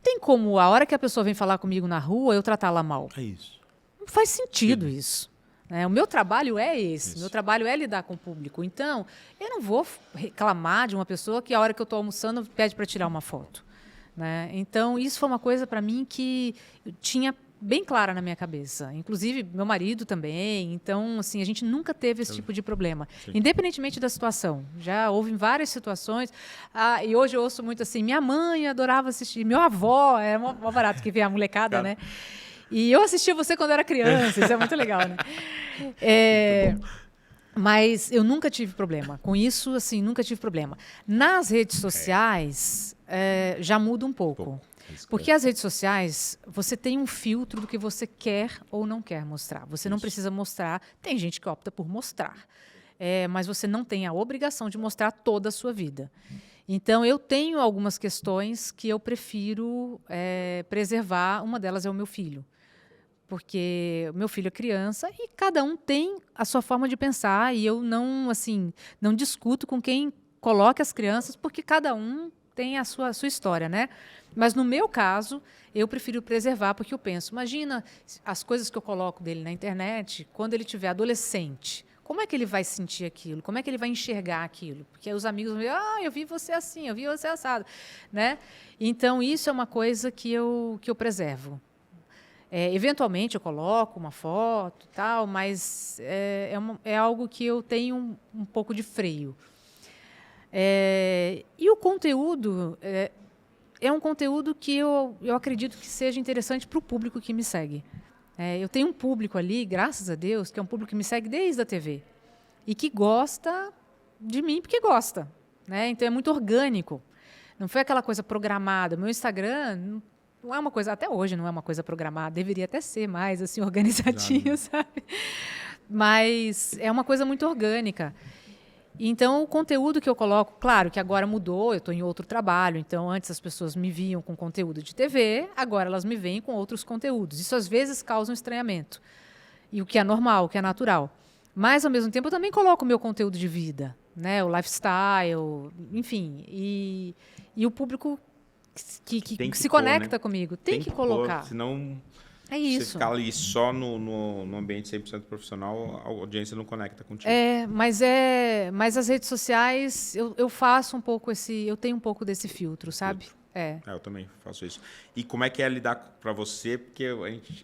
C: Tem como, a hora que a pessoa vem falar comigo na rua, eu tratá-la mal?
B: É isso.
C: Não faz sentido isso. Né? O meu trabalho é esse. Meu trabalho é lidar com o público. Então, eu não vou reclamar de uma pessoa que a hora que eu estou almoçando pede para tirar uma foto. Né? Então, isso foi uma coisa para mim que eu tinha bem clara na minha cabeça. Inclusive, meu marido também. Então, assim, a gente nunca teve esse tipo de problema. Sim. Independentemente da situação. Já houve várias situações. E hoje eu ouço muito assim, minha mãe adorava assistir, meu avó, era mó barato que vê a molecada, né? E eu assistia você quando era criança, isso é muito legal, né? Mas eu nunca tive problema. Com isso, assim, nunca tive problema. Nas redes sociais, já muda um pouco. Porque as redes sociais, você tem um filtro do que você quer ou não quer mostrar. Você não precisa mostrar. Tem gente que opta por mostrar. Mas você não tem a obrigação de mostrar toda a sua vida. Então, eu tenho algumas questões que eu prefiro preservar. Uma delas é o meu filho. Porque o meu filho é criança e cada um tem a sua forma de pensar. E eu não discuto com quem coloca as crianças, porque cada um tem a sua história, né? Mas, no meu caso, eu prefiro preservar, porque eu penso, imagina as coisas que eu coloco dele na internet, quando ele tiver adolescente, como é que ele vai sentir aquilo? Como é que ele vai enxergar aquilo? Porque os amigos vão dizer, eu vi você assim, eu vi você assado, né? Então, isso é uma coisa que eu preservo. Eventualmente, eu coloco uma foto, tal, mas é algo que eu tenho um pouco de freio. E o conteúdo é um conteúdo que eu acredito que seja interessante para o público que me segue. Eu tenho um público ali, graças a Deus, que é um público que me segue desde a TV e que gosta de mim porque gosta, né? Então é muito orgânico. Não foi aquela coisa programada. Meu Instagram não é uma coisa, até hoje não é uma coisa programada, deveria até ser mais assim organizadinho, sabe? Mas é uma coisa muito orgânica. Então, o conteúdo que eu coloco, claro que agora mudou, eu estou em outro trabalho, então antes as pessoas me viam com conteúdo de TV, agora elas me veem com outros conteúdos. Isso às vezes causa um estranhamento, e o que é normal, o que é natural. Mas, ao mesmo tempo, eu também coloco o meu conteúdo de vida, né? O lifestyle, enfim. E o público que se conecta, né, comigo tem que colocar.
B: Pôr, senão...
C: É isso.
B: Você ficar ali só no ambiente 100% profissional, a audiência não conecta contigo.
C: Mas as redes sociais, eu faço um pouco eu tenho um pouco desse filtro, sabe?
B: Eu também faço isso. E como é que é lidar para você? Porque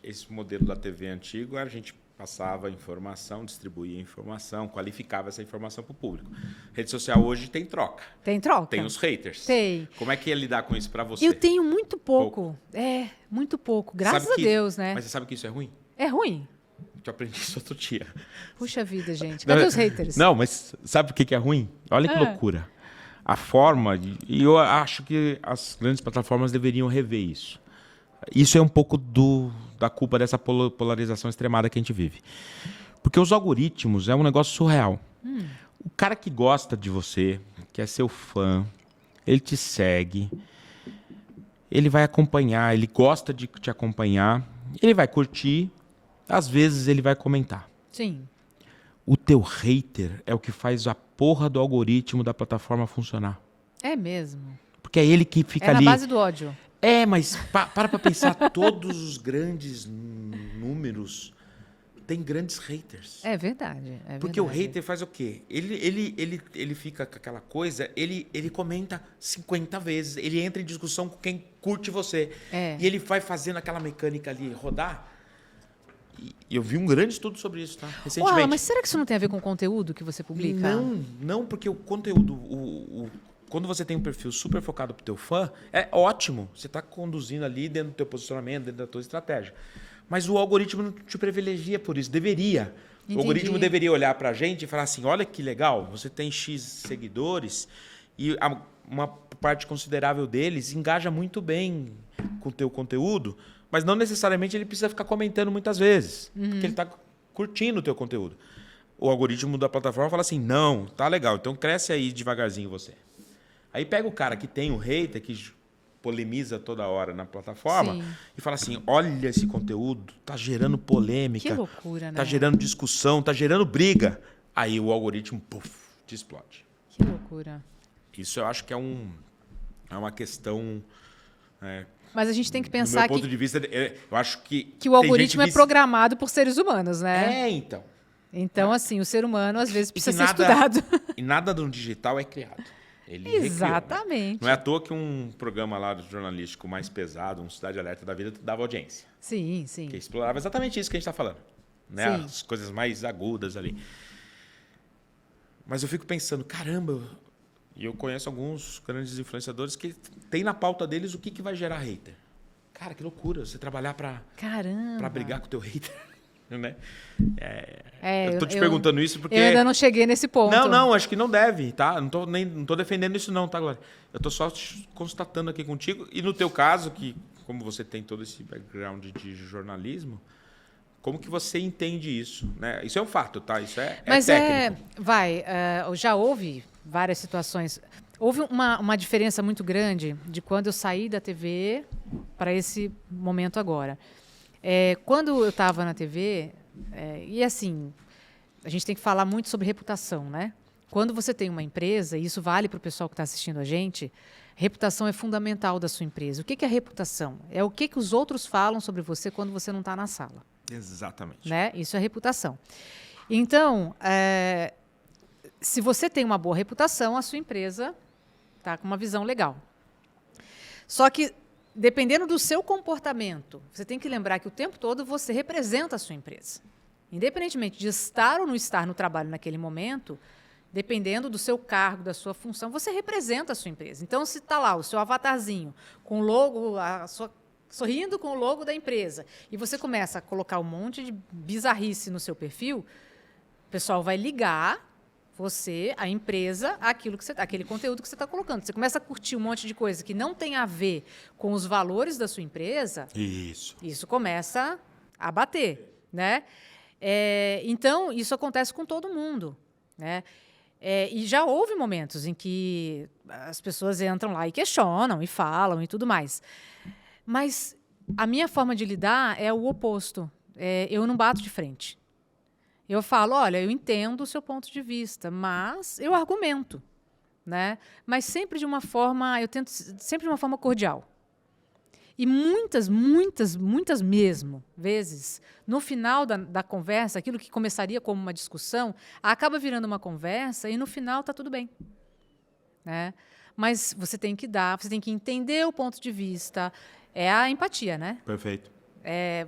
B: esse modelo da TV antigo, a gente passava informação, distribuía informação, qualificava essa informação para o público. Rede social hoje tem troca.
C: Tem troca.
B: Tem os haters.
C: Tem.
B: Como é que é lidar com isso para você?
C: Eu tenho muito pouco. Muito pouco. Graças a Deus, né?
B: Mas você sabe que isso é ruim?
C: É ruim.
B: Eu aprendi isso outro dia.
C: Puxa vida, gente. Cadê os haters?
B: Não, mas sabe por que é ruim? Olha que loucura. A forma... E eu acho que as grandes plataformas deveriam rever isso. Isso é um pouco da culpa dessa polarização extremada que a gente vive. Porque os algoritmos é um negócio surreal. O cara que gosta de você, que é seu fã, ele te segue, ele vai acompanhar, ele gosta de te acompanhar, ele vai curtir, às vezes ele vai comentar.
C: Sim.
B: O teu hater é o que faz a porra do algoritmo da plataforma funcionar.
C: É mesmo?
B: Porque é ele que fica ali...
C: É na base do ódio.
B: Mas para pensar, todos os grandes números têm grandes haters.
C: É verdade.
B: Porque o hater faz o quê? Ele fica com aquela coisa, ele comenta 50 vezes, ele entra em discussão com quem curte você. E ele vai fazendo aquela mecânica ali rodar. E eu vi um grande estudo sobre isso, tá? Recentemente.
C: Mas será que isso não tem a ver com o conteúdo que você publica?
B: Não, porque o conteúdo... Quando você tem um perfil super focado pro teu fã, é ótimo. Você está conduzindo ali dentro do teu posicionamento, dentro da tua estratégia. Mas o algoritmo não te privilegia por isso. Deveria. Entendi. O algoritmo deveria olhar para a gente e falar assim, olha que legal, você tem X seguidores e uma parte considerável deles engaja muito bem com o teu conteúdo, mas não necessariamente ele precisa ficar comentando muitas vezes, porque ele está curtindo o teu conteúdo. O algoritmo da plataforma fala assim, não, tá legal, então cresce aí devagarzinho você. Aí pega o cara que tem o hater, que polemiza toda hora na plataforma, e fala assim, olha esse conteúdo, tá gerando polêmica.
C: Que loucura, né?
B: Tá gerando discussão, tá gerando briga. Aí o algoritmo, te explode.
C: Que loucura.
B: Isso eu acho que é uma questão...
C: Mas a gente tem que pensar que...
B: Do meu ponto de vista, eu acho que
C: o algoritmo é programado por seres humanos, né?
B: Então.
C: Então, assim, o ser humano às vezes precisa ser estudado.
B: E nada no digital é criado. Ele
C: Exatamente.
B: recriou, né? Não é à toa que um programa lá jornalístico mais pesado, um Cidade Alerta da vida, dava audiência.
C: Sim, sim.
B: Que explorava exatamente isso que a gente está falando. Né? As coisas mais agudas ali. Mas eu fico pensando, caramba, e eu conheço alguns grandes influenciadores que tem na pauta deles o que vai gerar hater. Cara, que loucura, você trabalhar para brigar com o teu hater. Né? Eu tô te perguntando isso porque...
C: Eu ainda não cheguei nesse ponto.
B: Não, acho que não deve, tá? Não tô defendendo isso não, tá, Glória? Eu tô só constatando aqui contigo. E no teu caso, que como você tem todo esse background de jornalismo, como que você entende isso? Né? Isso é um fato, tá? Isso é técnico.
C: Já houve várias situações. Houve uma diferença muito grande de quando eu saí da TV para esse momento agora. Quando eu estava na TV, e assim, a gente tem que falar muito sobre reputação, né? Quando você tem uma empresa, e isso vale para o pessoal que está assistindo a gente, reputação é fundamental da sua empresa. O que é reputação? É o que os outros falam sobre você quando você não está na sala.
B: Exatamente.
C: Né? Isso é reputação. Então, se você tem uma boa reputação, a sua empresa está com uma visão legal. Só que, dependendo do seu comportamento, você tem que lembrar que o tempo todo você representa a sua empresa. Independentemente de estar ou não estar no trabalho naquele momento, dependendo do seu cargo, da sua função, você representa a sua empresa. Então, se está lá o seu avatarzinho com o logo, sorrindo com o logo da empresa, e você começa a colocar um monte de bizarrice no seu perfil, o pessoal vai ligar você, a empresa, aquele conteúdo que você está colocando. Você começa a curtir um monte de coisa que não tem a ver com os valores da sua empresa, isso começa a bater, né? Então, isso acontece com todo mundo, né? E já houve momentos em que as pessoas entram lá e questionam, e falam, e tudo mais. Mas a minha forma de lidar é o oposto. Eu não bato de frente. Eu falo, olha, eu entendo o seu ponto de vista, mas eu argumento, né? Mas sempre de uma forma, eu tento sempre de uma forma cordial. E muitas mesmo vezes, no final da conversa, aquilo que começaria como uma discussão, acaba virando uma conversa e no final está tudo bem, né? Mas você tem que entender o ponto de vista, é a empatia, né?
B: Perfeito.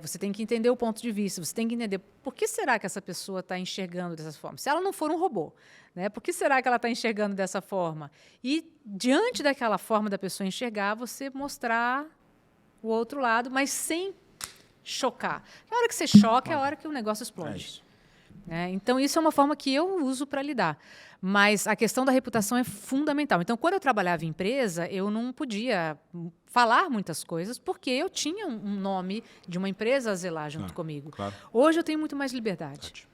C: Você tem que entender o ponto de vista, você tem que entender por que será que essa pessoa está enxergando dessa forma. Se ela não for um robô, né? Por que será que ela está enxergando dessa forma? E, diante daquela forma da pessoa enxergar, você mostrar o outro lado, mas sem chocar. A hora que você choca é a hora que o negócio explode. Então, isso é uma forma que eu uso para lidar. Mas a questão da reputação é fundamental. Então, quando eu trabalhava em empresa, eu não podia falar muitas coisas, porque eu tinha um nome de uma empresa a zelar junto comigo.
B: Claro.
C: Hoje eu tenho muito mais liberdade,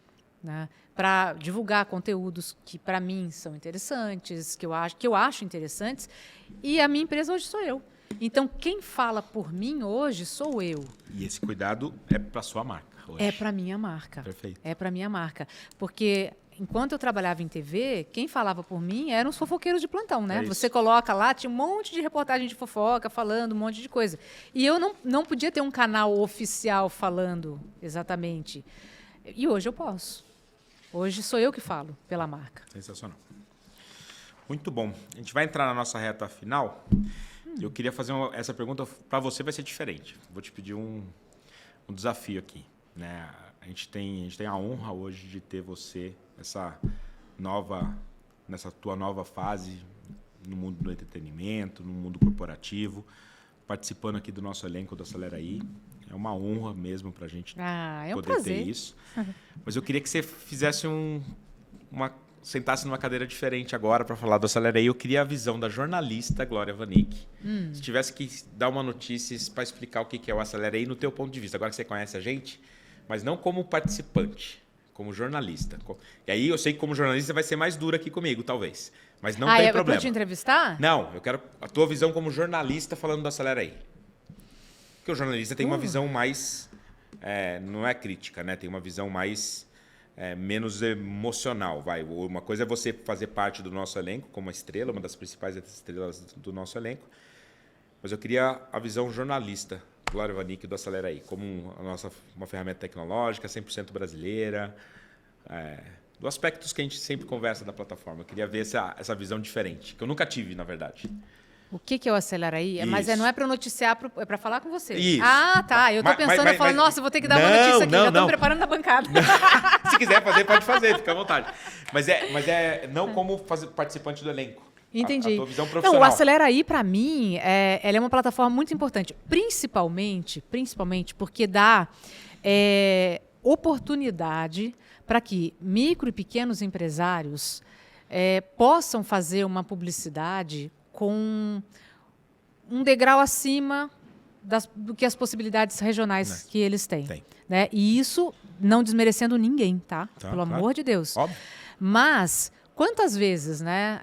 C: né, para divulgar conteúdos que, para mim, são interessantes, que eu acho interessantes, e a minha empresa hoje sou eu. Então, quem fala por mim hoje sou eu.
B: E esse cuidado é para sua marca hoje.
C: É para minha marca.
B: Perfeito.
C: É para minha marca. Porque, enquanto eu trabalhava em TV, quem falava por mim eram os fofoqueiros de plantão, né? Você coloca lá, tinha um monte de reportagem de fofoca, falando um monte de coisa. E eu não podia ter um canal oficial falando exatamente. E hoje eu posso. Hoje sou eu que falo pela marca.
B: Sensacional. Muito bom. A gente vai entrar na nossa reta final. Eu queria fazer essa pergunta para você, vai ser diferente. Vou te pedir um desafio aqui, né? A gente tem a honra hoje de ter você nessa tua nova fase no mundo do entretenimento, no mundo corporativo, participando aqui do nosso elenco do Acelera Aí. É uma honra mesmo para a gente poder ter isso. Mas eu queria que você fizesse sentasse numa cadeira diferente agora para falar do Acelera Aí. Eu queria a visão da jornalista Glória Vanik. Se tivesse que dar uma notícia para explicar o que é o Acelera Aí no teu ponto de vista. Agora que você conhece a gente, mas não como participante, como jornalista. E aí eu sei que como jornalista vai ser mais dura aqui comigo, talvez. Mas não tem problema.
C: Para te entrevistar?
B: Não, eu quero a tua visão como jornalista falando do Acelera Aí. Porque o jornalista tem uma visão mais... não é crítica, né? Tem uma visão mais... menos emocional, vai. Uma coisa é você fazer parte do nosso elenco como uma estrela, uma das principais estrelas do nosso elenco, mas eu queria a visão jornalista, Glória Vanik, do Acelera Aí, como uma ferramenta tecnológica, 100% brasileira, do aspectos que a gente sempre conversa da plataforma. Eu queria ver essa visão diferente, que eu nunca tive, na verdade.
C: O que é o Acelera aí? Mas não é para noticiar, é para falar com você.
B: Isso.
C: Ah, tá. Eu tô pensando, eu falo, nossa, eu vou ter que dar uma notícia aqui. Já estou me preparando na bancada.
B: Se quiser fazer, pode fazer, fica à vontade. Mas não como participante do elenco.
C: Entendi.
B: A tua visão profissional.
C: Não, o Acelera aí, para mim, ela é uma plataforma muito importante. Principalmente porque dá oportunidade para que micro e pequenos empresários possam fazer uma publicidade com um degrau acima do que as possibilidades regionais que eles têm. Né? E isso não desmerecendo ninguém, tá? Pelo amor de Deus.
B: Óbvio.
C: Mas quantas vezes, né,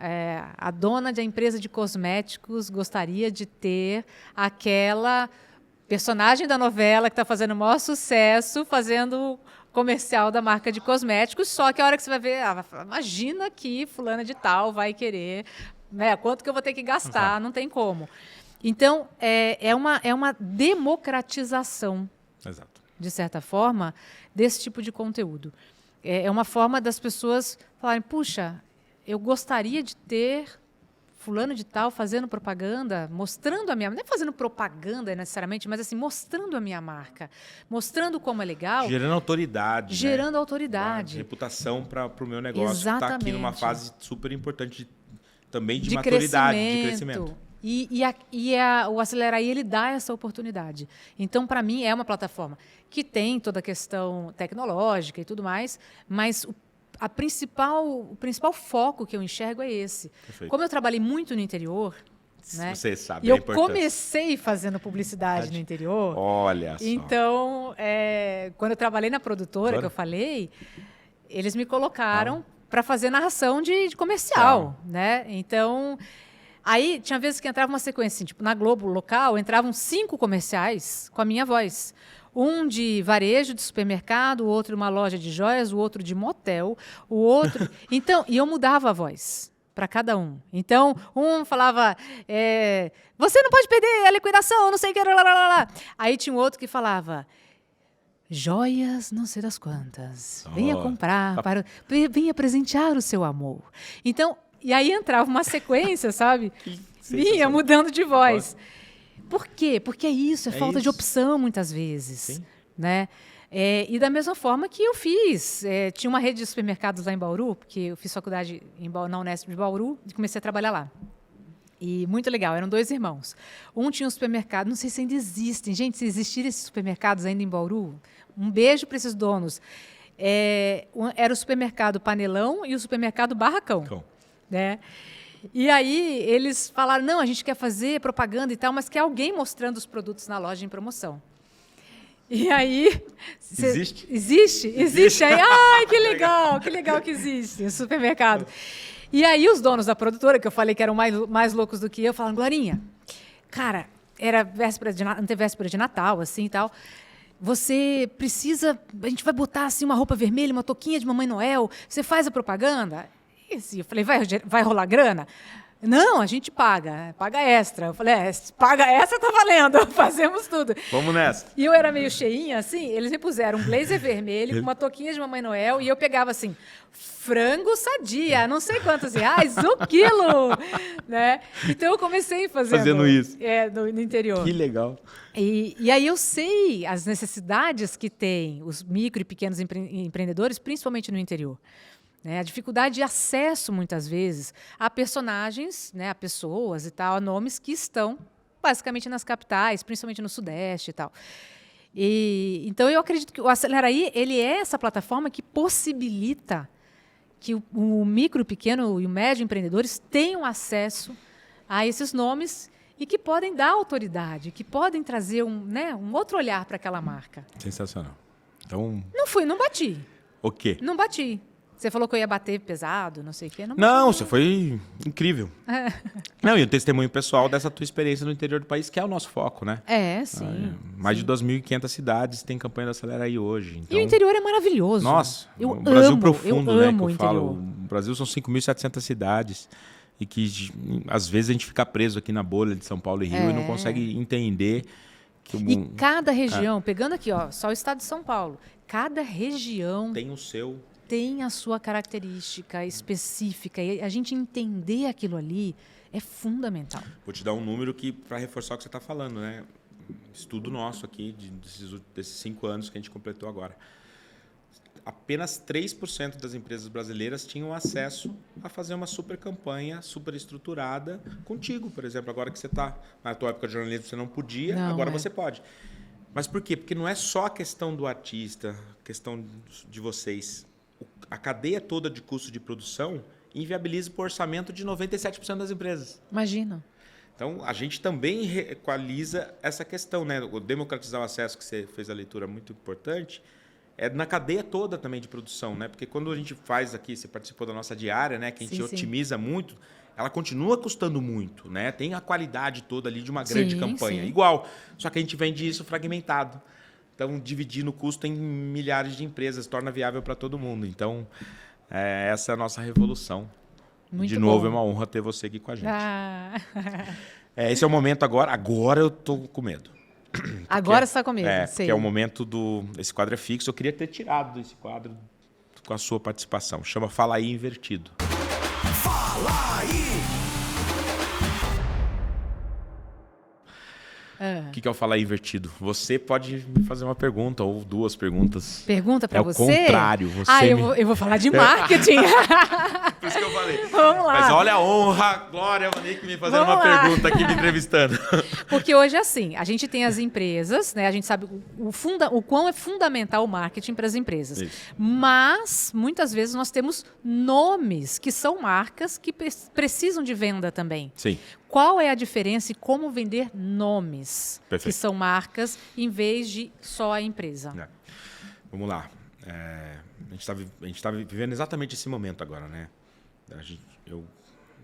C: a dona da empresa de cosméticos gostaria de ter aquela personagem da novela que está fazendo o maior sucesso, fazendo comercial da marca de cosméticos, só que a hora que você vai ver, imagina que fulana de tal vai querer, né, quanto que eu vou ter que gastar, não tem como. Então, é uma democratização, de certa forma, desse tipo de conteúdo. É uma forma das pessoas falarem, puxa, eu gostaria de ter fulano de tal fazendo propaganda, mostrando a minha... Não é fazendo propaganda necessariamente, mas assim, mostrando a minha marca, mostrando como é legal.
B: Gerando autoridade.
C: Gerando autoridade.
B: Reputação para o meu negócio.
C: Exatamente.
B: Está aqui numa fase super importante também de maturidade, de crescimento.
C: O Acelera aí, ele dá essa oportunidade. Então, para mim, é uma plataforma que tem toda a questão tecnológica e tudo mais, mas o principal foco que eu enxergo é esse.
B: Perfeito.
C: Como eu trabalhei muito no interior, né?
B: Você sabe
C: e eu comecei fazendo publicidade no interior.
B: Olha só.
C: Então, quando eu trabalhei na produtora, que eu falei, eles me colocaram para fazer narração de comercial, né? Então, aí tinha vezes que entrava uma sequência, assim, tipo, na Globo local, entravam 5 comerciais com a minha voz. Um de varejo, de supermercado, o outro uma loja de joias, o outro de motel, o outro... Então, e eu mudava a voz para cada um. Então, um falava, você não pode perder a liquidação, não sei o que, lá, lá, lá, lá. Aí tinha um outro que falava, joias não sei das quantas, venha comprar, venha presentear o seu amor. Então, e aí entrava uma sequência, sabe? Vinha mudando de voz. Por quê? Porque é falta de opção, muitas vezes. Sim. Né? E da mesma forma que eu fiz. Tinha uma rede de supermercados lá em Bauru, porque eu fiz faculdade na Unesp de Bauru e comecei a trabalhar lá. E muito legal, eram 2 irmãos. Um tinha um supermercado, não sei se ainda existem. Gente, se existirem esses supermercados ainda em Bauru, um beijo para esses donos. Era o supermercado Panelão e o supermercado Barracão. Né? E aí eles falaram, não, a gente quer fazer propaganda e tal, mas quer alguém mostrando os produtos na loja em promoção. E aí...
B: Existe?
C: Existe. Aí, ai, que legal que existe o supermercado. E aí os donos da produtora, que eu falei que eram mais loucos do que eu, falaram, Glorinha, cara, era antevéspera de Natal, assim e tal, você precisa, a gente vai botar assim uma roupa vermelha, uma touquinha de Mamãe Noel, você faz a propaganda? Eu falei, vai rolar grana? Não, a gente paga extra. Eu falei, paga extra, tá valendo, fazemos tudo.
B: Vamos nessa.
C: E eu era meio cheinha, assim, eles me puseram um blazer vermelho, com uma touquinha de Mamãe Noel, e eu pegava assim, frango sadia, não sei quantos reais, o quilo, né? Então eu comecei fazendo
B: isso.
C: No interior.
B: Que legal.
C: E aí eu sei as necessidades que tem os micro e pequenos empreendedores, principalmente no interior. A dificuldade de acesso, muitas vezes, a personagens, né, a pessoas e tal, a nomes que estão, basicamente, nas capitais, principalmente no Sudeste e tal. Então, eu acredito que o Acelera aí, ele é essa plataforma que possibilita que o micro, pequeno e o médio empreendedores tenham acesso a esses nomes e que podem dar autoridade, que podem trazer um outro olhar para aquela marca.
B: Sensacional. Então...
C: Não bati.
B: O quê?
C: Não bati. Você falou que eu ia bater pesado, não sei o quê.
B: Não, você foi incrível. Não, e o testemunho pessoal dessa tua experiência no interior do país, que é o nosso foco, né?
C: Sim.
B: Mais de 2.500 cidades tem campanha da Acelera aí hoje. Então...
C: E o interior é maravilhoso.
B: Nossa,
C: o
B: Brasil profundo,
C: eu
B: né?
C: amo
B: Que eu falo. O Brasil são 5.700 cidades. E que, às vezes, a gente fica preso aqui na bolha de São Paulo e Rio e não consegue entender...
C: E cada região, pegando aqui, só o estado de São Paulo, cada região...
B: Tem o seu...
C: tem a sua característica específica e a gente entender aquilo ali é fundamental.
B: Vou te dar um número para reforçar o que você está falando, né? Estudo nosso aqui, desses 5 anos que a gente completou agora. Apenas 3% das empresas brasileiras tinham acesso a fazer uma super campanha, super estruturada contigo, por exemplo. Agora que você está na tua época de jornalismo, você não podia, agora você pode. Mas por quê? Porque não é só a questão do artista, a questão de vocês. A cadeia toda de custo de produção inviabiliza o orçamento de 97% das empresas.
C: Imagina.
B: Então, a gente também equaliza essa questão, né? O democratizar o acesso, que você fez a leitura muito importante, é na cadeia toda também de produção, né? Porque quando a gente faz aqui, você participou da nossa diária, né? Que a gente otimiza muito, ela continua custando muito, né? Tem a qualidade toda ali de uma grande campanha. Igual, só que a gente vende isso fragmentado. Então, dividindo o custo em milhares de empresas, torna viável para todo mundo. Então, essa é a nossa revolução.
C: Muito
B: de novo,
C: bom.
B: É uma honra ter você aqui com a gente. Esse é o momento agora. Agora eu tô com medo.
C: Agora você está com medo.
B: Que é o momento esse quadro é fixo. Eu queria ter tirado desse quadro com a sua participação. Chama Fala Aí Invertido.
D: Fala Aí!
B: O que é o Fala Aí Invertido? Você pode me fazer uma pergunta ou 2 perguntas.
C: Pergunta para você?
B: É o contrário.
C: Eu vou falar de marketing.
B: Por isso que eu falei.
C: Vamos lá.
B: Mas olha a honra, Glória Vanik me fazendo uma pergunta aqui, me entrevistando.
C: Porque hoje é assim, a gente tem as empresas, né? A gente sabe o quão é fundamental o marketing para as empresas.
B: Isso.
C: Mas, muitas vezes, nós temos nomes que são marcas que precisam de venda também.
B: Sim.
C: Qual é a diferença e como vender nomes
B: Perfeito.
C: que são marcas em vez de só a empresa?
B: Vamos lá. A gente está vivendo exatamente esse momento agora, né? Eu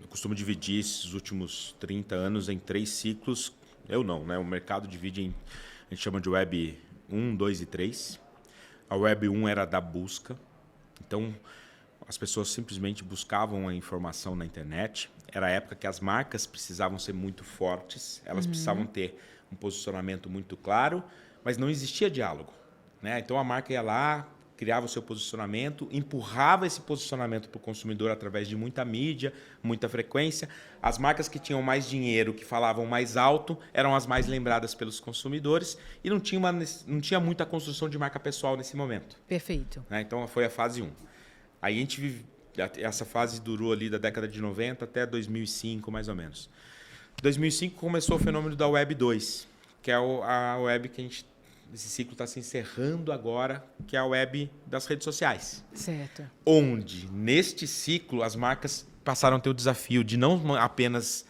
B: costumo dividir esses últimos 30 anos em 3 ciclos. Eu não, né? O mercado divide a gente chama de Web 1, 2 e 3. A Web 1 era da busca. Então, as pessoas simplesmente buscavam a informação na internet. Era a época que as marcas precisavam ser muito fortes. Elas precisavam ter um posicionamento muito claro, mas não existia diálogo, né? Então, a marca ia lá, criava o seu posicionamento, empurrava esse posicionamento para o consumidor através de muita mídia, muita frequência. As marcas que tinham mais dinheiro, que falavam mais alto, eram as mais lembradas pelos consumidores e não tinha muita construção de marca pessoal nesse momento.
C: Perfeito.
B: Né? Então, foi a fase 1. Aí essa fase durou ali da década de 90 até 2005, mais ou menos. Em 2005 começou o fenômeno da Web 2, que é a web que esse ciclo está se encerrando agora, que é a web das redes sociais.
C: Certo.
B: Onde, neste ciclo, as marcas passaram a ter o desafio de não apenas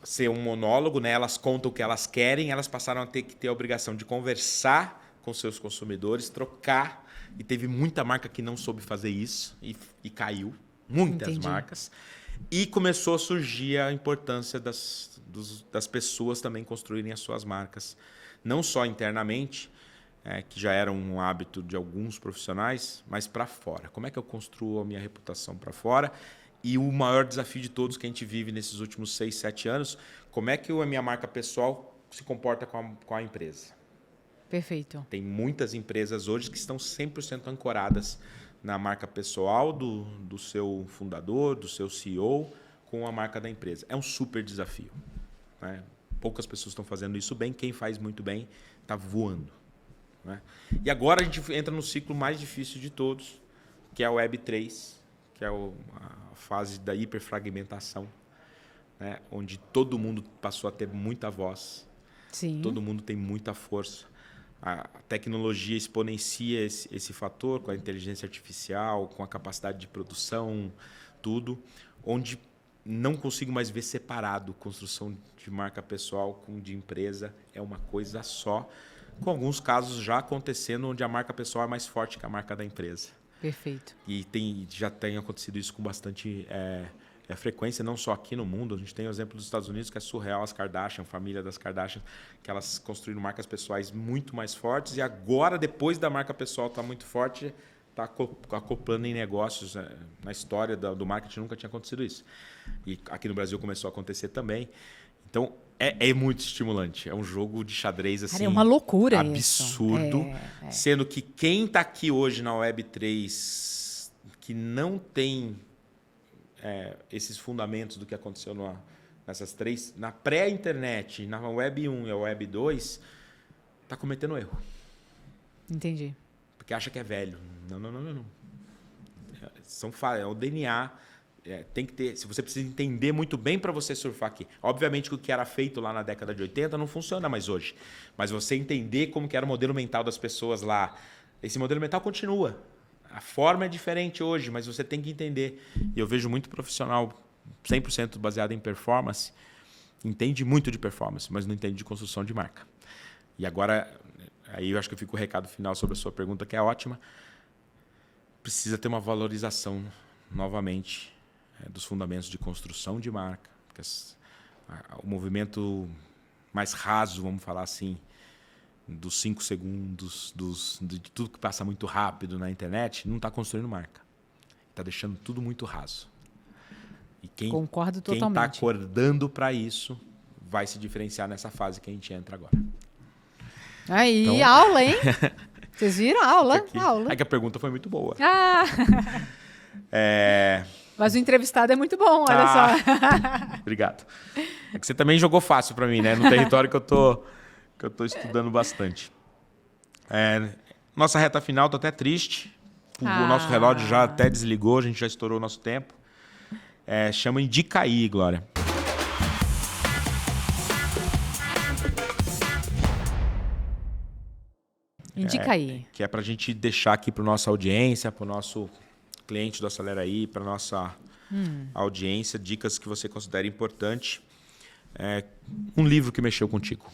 B: ser um monólogo, né? Elas contam o que elas querem, elas passaram a ter a obrigação de conversar com seus consumidores, trocar. E teve muita marca que não soube fazer isso e caiu. Muitas
C: Entendi.
B: marcas. E começou a surgir a importância das pessoas também construírem as suas marcas. Não só internamente, que já era um hábito de alguns profissionais, mas para fora. Como é que eu construo a minha reputação para fora? E o maior desafio de todos que a gente vive nesses últimos 6, 7 anos, como é que a minha marca pessoal se comporta com a empresa?
C: Perfeito.
B: Tem muitas empresas hoje que estão 100% ancoradas na marca pessoal do seu fundador, do seu CEO, com a marca da empresa. É um super desafio, né? Poucas pessoas estão fazendo isso bem. Quem faz muito bem está voando, né? E agora a gente entra no ciclo mais difícil de todos, que é a Web 3, que é a fase da hiperfragmentação, né? Onde todo mundo passou a ter muita voz.
C: Sim.
B: Todo mundo tem muita força. A tecnologia exponencia esse fator com a inteligência artificial, com a capacidade de produção, tudo, onde não consigo mais ver separado construção de marca pessoal com de empresa, é uma coisa só, com alguns casos já acontecendo onde a marca pessoal é mais forte que a marca da empresa.
C: Perfeito.
B: E já tem acontecido isso com bastante frequência, não só aqui no mundo. A gente tem o exemplo dos Estados Unidos, que é surreal, as Kardashian, a família das Kardashian, que elas construíram marcas pessoais muito mais fortes e agora, depois da marca pessoal estar muito forte, está acoplando em negócios. Na história do marketing nunca tinha acontecido isso. E aqui no Brasil começou a acontecer também. Então, é muito estimulante. É um jogo de xadrez assim,
C: Cara, é uma loucura
B: absurdo.
C: isso.
B: Sendo que quem está aqui hoje na Web 3 que não tem esses fundamentos do que aconteceu nessas três, na pré-internet, na Web 1 e a Web 2, está cometendo erro.
C: Entendi.
B: Porque acha que é velho. Não. É o DNA. Tem que ter. Se você precisa entender muito bem para você surfar aqui. Obviamente que o que era feito lá na década de 80 não funciona mais hoje. Mas você entender como que era o modelo mental das pessoas lá. Esse modelo mental continua. A forma é diferente hoje, mas você tem que entender. E eu vejo muito profissional 100% baseado em performance, entende muito de performance, mas não entende de construção de marca. E agora, aí eu acho que fica o recado final sobre a sua pergunta, que é ótima. Precisa ter uma valorização, novamente, dos fundamentos de construção de marca. Porque o movimento mais raso, vamos falar assim, dos 5 segundos, de tudo que passa muito rápido na internet, não está construindo marca. Está deixando tudo muito raso. E
C: Concordo
B: quem
C: totalmente.
B: está acordando para isso vai se diferenciar nessa fase que a gente entra agora.
C: Aí,
B: Então...
C: aula, hein? Vocês viram? Aula.
B: É que a pergunta foi muito boa.
C: Mas o entrevistado é muito bom, olha só.
B: Obrigado. É que você também jogou fácil para mim, né? No território que eu tô estudando bastante. Nossa reta final, tô até triste. O nosso relógio já até desligou, a gente já estourou o nosso tempo. Chama Indica aí, Glória.
C: Indica aí.
B: Que é para a gente deixar aqui para nossa audiência, para o nosso cliente do Acelera aí, para nossa audiência, dicas que você considera importante. Um livro que mexeu contigo.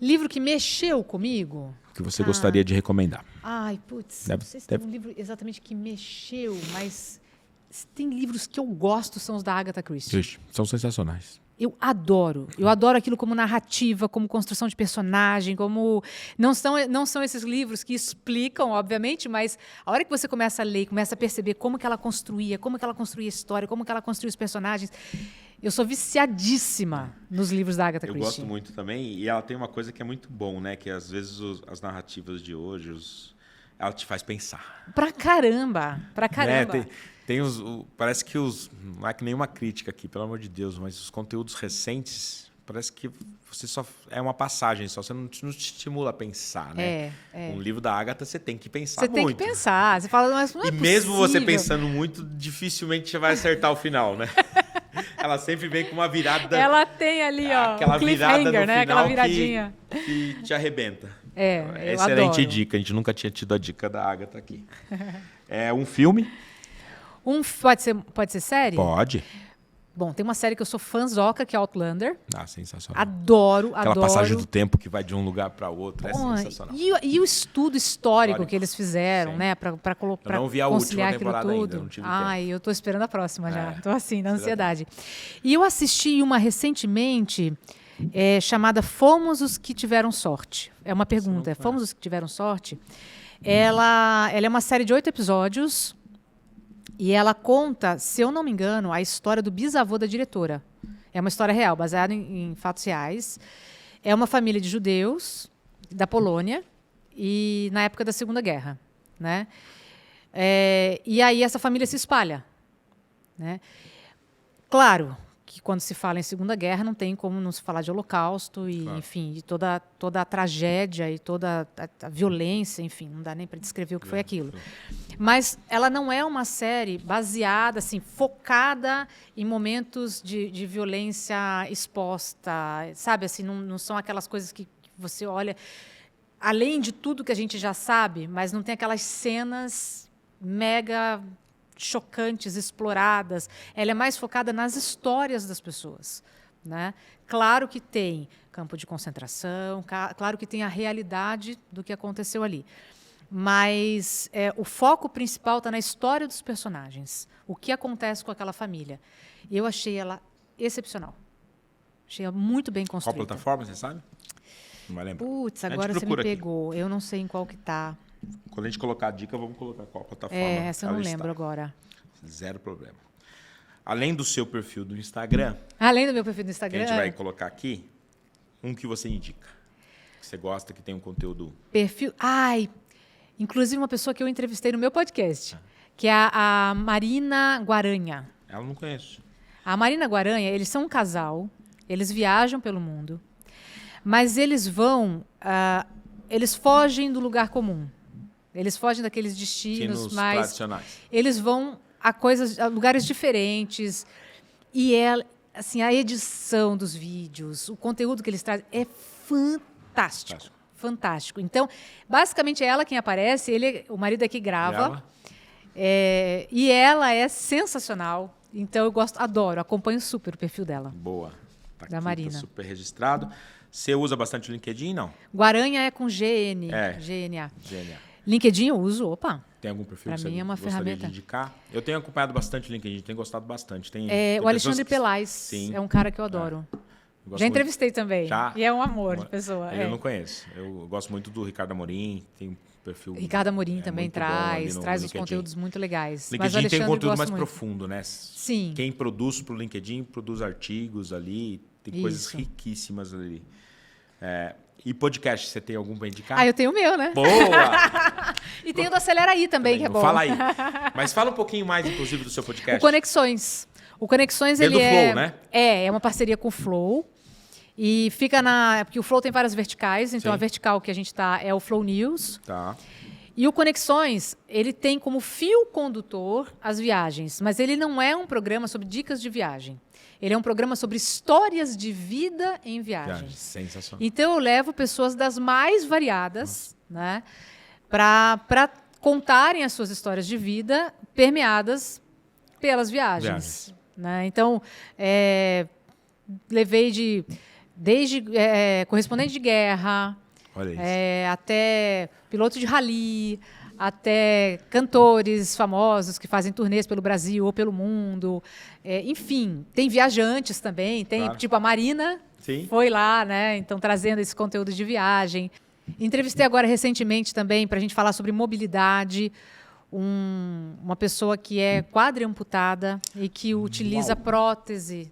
C: Livro que mexeu comigo?
B: Que você gostaria de recomendar.
C: Ai, putz, não sei se tem um livro exatamente que mexeu, mas tem livros que eu gosto, são os da Agatha Christie.
B: São sensacionais.
C: Eu adoro aquilo como narrativa, como construção de personagem, como... Não são esses livros que explicam, obviamente, mas a hora que você começa a ler, começa a perceber como que ela construía a história, como que ela construía os personagens... Eu sou viciadíssima nos livros da Agatha Christie.
B: Eu gosto muito também, e ela tem uma coisa que é muito bom, né? Que às vezes as narrativas de hoje, ela te faz pensar.
C: Pra caramba.
B: Parece que não é que nenhuma crítica aqui, pelo amor de Deus, mas os conteúdos recentes, parece que você só é uma passagem, você não te estimula a pensar, né? Um livro da Agatha você tem que pensar muito.
C: Você tem que pensar, você fala, mas não é possível.
B: Mesmo você pensando muito, dificilmente você vai acertar o final, né? Ela sempre vem com uma virada.
C: Ela tem ali, ó,
B: aquela virada no final,
C: né? Aquela viradinha
B: que te arrebenta.
C: Eu
B: Excelente
C: adoro.
B: dica. A gente nunca tinha tido a dica da Agatha aqui. Um filme?
C: Pode ser série?
B: Pode.
C: Bom, tem uma série que eu sou fãzoca, que é Outlander.
B: Sensacional.
C: Adoro.
B: Aquela passagem do tempo que vai de um lugar para outro. Sensacional.
C: E o estudo histórico que eles fizeram, né? Para
B: eu não vi a última temporada ainda, não tive tempo.
C: Eu tô esperando a próxima já. Tô assim, na ansiedade. E eu assisti uma recentemente chamada Fomos os que Tiveram Sorte. É uma pergunta. Fomos os que Tiveram Sorte? Ela é uma série de 8 episódios. E ela conta, se eu não me engano, a história do bisavô da diretora. É uma história real, baseada em fatos reais. É uma família de judeus da Polônia e na época da Segunda Guerra, né? E aí essa família se espalha, né? Claro que quando se fala em Segunda Guerra não tem como não se falar de Holocausto e, enfim, de toda a tragédia e toda a violência, enfim, não dá nem para descrever o que foi aquilo. Mas ela não é uma série baseada, assim, focada em momentos de violência exposta, sabe? Assim, não são aquelas coisas que você olha, além de tudo que a gente já sabe, mas não tem aquelas cenas mega chocantes, exploradas. Ela é mais focada nas histórias das pessoas, né? Claro que tem campo de concentração, claro que tem a realidade do que aconteceu ali. Mas o foco principal está na história dos personagens. O que acontece com aquela família. E eu achei ela excepcional. Achei ela muito bem construída.
B: Qual plataforma, você sabe? Não vai lembrar.
C: Putz, agora você me pegou. Aqui. Eu não sei em qual que está.
B: Quando a gente colocar a dica, vamos colocar qual plataforma.
C: Essa eu não lembro agora.
B: Zero problema. Além do seu perfil do Instagram...
C: Além do meu perfil do Instagram...
B: Que a gente vai colocar aqui, um que você indica. Que você gosta, que tem um conteúdo...
C: Inclusive uma pessoa que eu entrevistei no meu podcast, que é a Marina Guaranha.
B: Ela não conheço.
C: A Marina Guaranha, eles são um casal, eles viajam pelo mundo, mas eles eles fogem do lugar comum. Eles fogem daqueles destinos mais
B: tradicionais.
C: Eles vão a lugares diferentes. E assim, a edição dos vídeos, o conteúdo que eles trazem é fantástico. Fantástico. Então, basicamente é ela quem aparece, o marido é que grava. E ela é sensacional. Então eu adoro, acompanho super o perfil dela.
B: Boa. Tá
C: da
B: aqui,
C: Marina.
B: Tá super registrado. Você usa bastante o LinkedIn, não?
C: Guaranha é com GN, GNA. LinkedIn eu uso, opa.
B: Tem algum perfil
C: pra
B: que você
C: mim é uma
B: gostaria
C: ferramenta.
B: de indicar? Eu tenho acompanhado bastante o LinkedIn, tenho gostado bastante. Tem
C: o Alexandre Pelais é um cara que eu adoro. Já entrevistei também.
B: Já?
C: E é um amor de pessoa.
B: Eu não conheço. Eu gosto muito do Ricardo Amorim, tem um perfil...
C: Ricardo Amorim também traz os conteúdos muito legais.
B: LinkedIn
C: mas
B: tem um conteúdo mais
C: muito.
B: profundo, né?
C: Sim.
B: Quem produz para o LinkedIn, produz artigos ali, tem coisas riquíssimas ali. E podcast, você tem algum para indicar?
C: Eu tenho o meu, né?
B: Boa!
C: E tem o do Acelera Aí também, que é bom.
B: Fala aí. Mas fala um pouquinho mais, inclusive, do seu podcast.
C: O Conexões. O Conexões,
B: ele é... do Flow, né?
C: É uma parceria com o Flow. E fica porque o Flow tem várias verticais, então a vertical que a gente está é o Flow News.
B: Tá.
C: E o Conexões, ele tem como fio condutor as viagens, mas ele não é um programa sobre dicas de viagem. Ele é um programa sobre histórias de vida em viagens.
B: Sensacional.
C: Então eu levo pessoas das mais variadas, né, para contarem as suas histórias de vida permeadas pelas viagens. Né? Então, levei desde correspondente de guerra, até piloto de rally, até cantores famosos que fazem turnês pelo Brasil ou pelo mundo. Enfim, tem viajantes também. Tem, tipo, a Marina foi lá, né? Então, trazendo esse conteúdo de viagem. Entrevistei agora recentemente também para a gente falar sobre mobilidade. Uma pessoa que é quadriamputada e que utiliza prótese.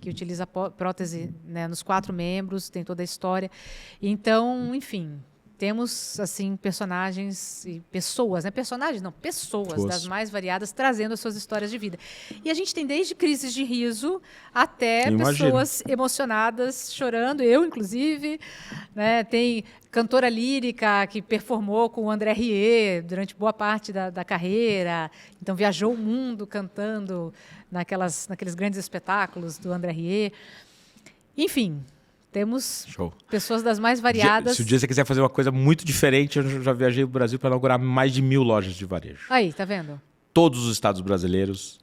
C: Que utiliza prótese, né, nos 4 membros, tem toda a história. Então, enfim, temos assim personagens e pessoas, né? Personagens não, pessoas das mais variadas trazendo as suas histórias de vida. E a gente tem desde crises de riso até pessoas emocionadas, chorando, eu inclusive, né? Tem cantora lírica que performou com o André Rieu durante boa parte da carreira, então viajou o mundo cantando naqueles grandes espetáculos do André Rieu. Enfim, temos pessoas das mais variadas.
B: Se um dia você quiser fazer uma coisa muito diferente, eu já viajei o Brasil para inaugurar mais de 1000 lojas de varejo.
C: Aí, tá vendo?
B: Todos os estados brasileiros,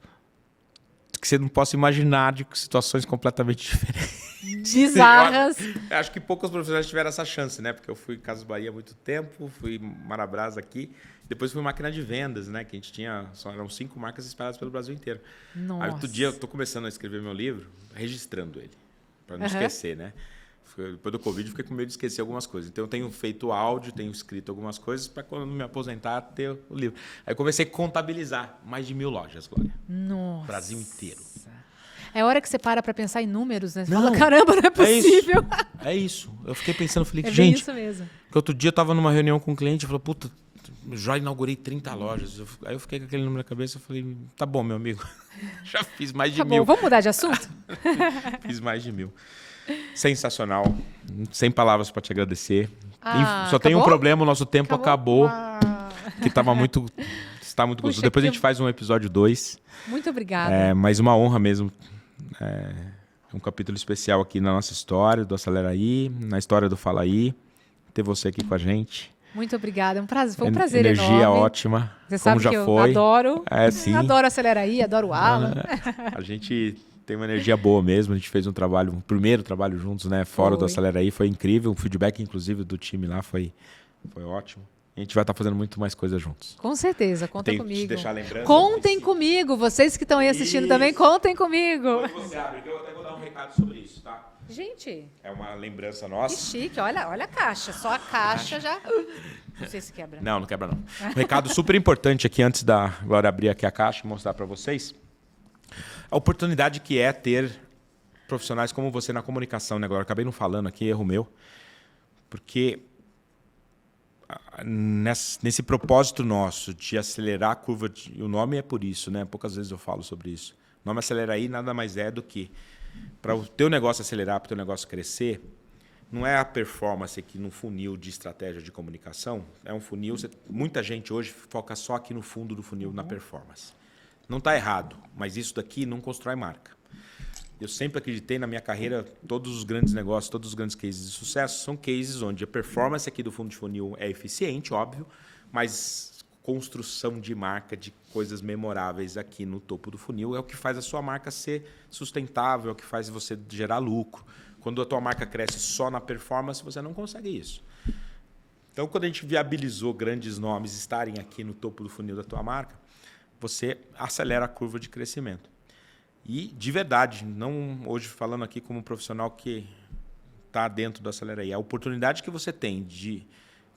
B: que você não possa imaginar, de situações completamente diferentes.
C: Bizarras.
B: Eu acho que poucos profissionais tiveram essa chance, né? Porque eu fui em Casas Bahia há muito tempo, fui Marabras aqui, depois fui Máquina de Vendas, né? Que a gente tinha, eram 5 marcas espalhadas pelo Brasil inteiro.
C: Nossa.
B: Aí outro dia eu tô começando a escrever meu livro, registrando ele, para não esquecer, né? Depois do Covid, fiquei com medo de esquecer algumas coisas. Então, eu tenho feito áudio, tenho escrito algumas coisas para quando me aposentar, ter o livro. Aí eu comecei a contabilizar mais de 1000 lojas, Glória.
C: Nossa.
B: Brasil inteiro.
C: É hora que você para pensar em números, né? Você fala, caramba, não é possível.
B: É isso. Eu fiquei pensando, falei,
C: gente... isso mesmo.
B: Que outro dia eu estava numa reunião com um cliente e falou, puta, já inaugurei 30 lojas. Aí eu fiquei com aquele número na cabeça e falei, tá bom, meu amigo. Já fiz mais de 1000.
C: Vamos mudar de assunto?
B: Fiz mais de 1000. Sensacional. Sem palavras para te agradecer. Só tem um problema, o nosso tempo acabou. Que está muito gostoso. Depois a gente faz um episódio 2.
C: Muito obrigada.
B: Mas uma honra mesmo. Um capítulo especial aqui na nossa história do Acelera Aí, na história do Fala Aí. Ter você aqui com a gente.
C: Muito obrigada. Foi um prazer
B: energia
C: enorme.
B: Energia ótima.
C: Você sabe
B: já
C: que eu
B: foi.
C: adoro.
B: Sim.
C: Adoro Acelera Aí, adoro o Alan.
B: A gente tem uma energia boa mesmo. A gente fez um primeiro trabalho juntos, né? Fora do Acelera Aí. Foi incrível. O feedback, inclusive, do time lá foi ótimo. A gente vai estar fazendo muito mais coisas juntos.
C: Com certeza, contem comigo.
B: Te deixar lembrança.
C: Contem comigo, vocês que estão aí assistindo também, contem comigo.
B: Quando você abre, eu até vou dar um recado sobre isso, tá?
C: Gente.
B: É uma lembrança nossa.
C: Que chique, olha a caixa. Só a caixa já... Não sei se quebra.
B: Não quebra não. Um recado super importante aqui, antes da Glória abrir aqui a caixa e mostrar para vocês. A oportunidade que é ter profissionais como você na comunicação, né, Glória? Acabei não falando aqui, erro meu. Porque nesse propósito nosso de acelerar a curva, e o nome é por isso, né? Poucas vezes eu falo sobre isso. O nome Acelera Aí nada mais é do que, para o teu negócio acelerar, para o teu negócio crescer, não é a performance aqui no funil de estratégia de comunicação, é um funil, muita gente hoje foca só aqui no fundo do funil, na performance. Não está errado, mas isso daqui não constrói marca. Eu sempre acreditei na minha carreira, todos os grandes negócios, todos os grandes cases de sucesso são cases onde a performance aqui do fundo de funil é eficiente, óbvio, mas construção de marca, de coisas memoráveis aqui no topo do funil é o que faz a sua marca ser sustentável, é o que faz você gerar lucro. Quando a tua marca cresce só na performance, você não consegue isso. Então, quando a gente viabilizou grandes nomes estarem aqui no topo do funil da tua marca, você acelera a curva de crescimento. E, de verdade, não hoje falando aqui como um profissional que está dentro do Acelera Aí, a oportunidade que você tem de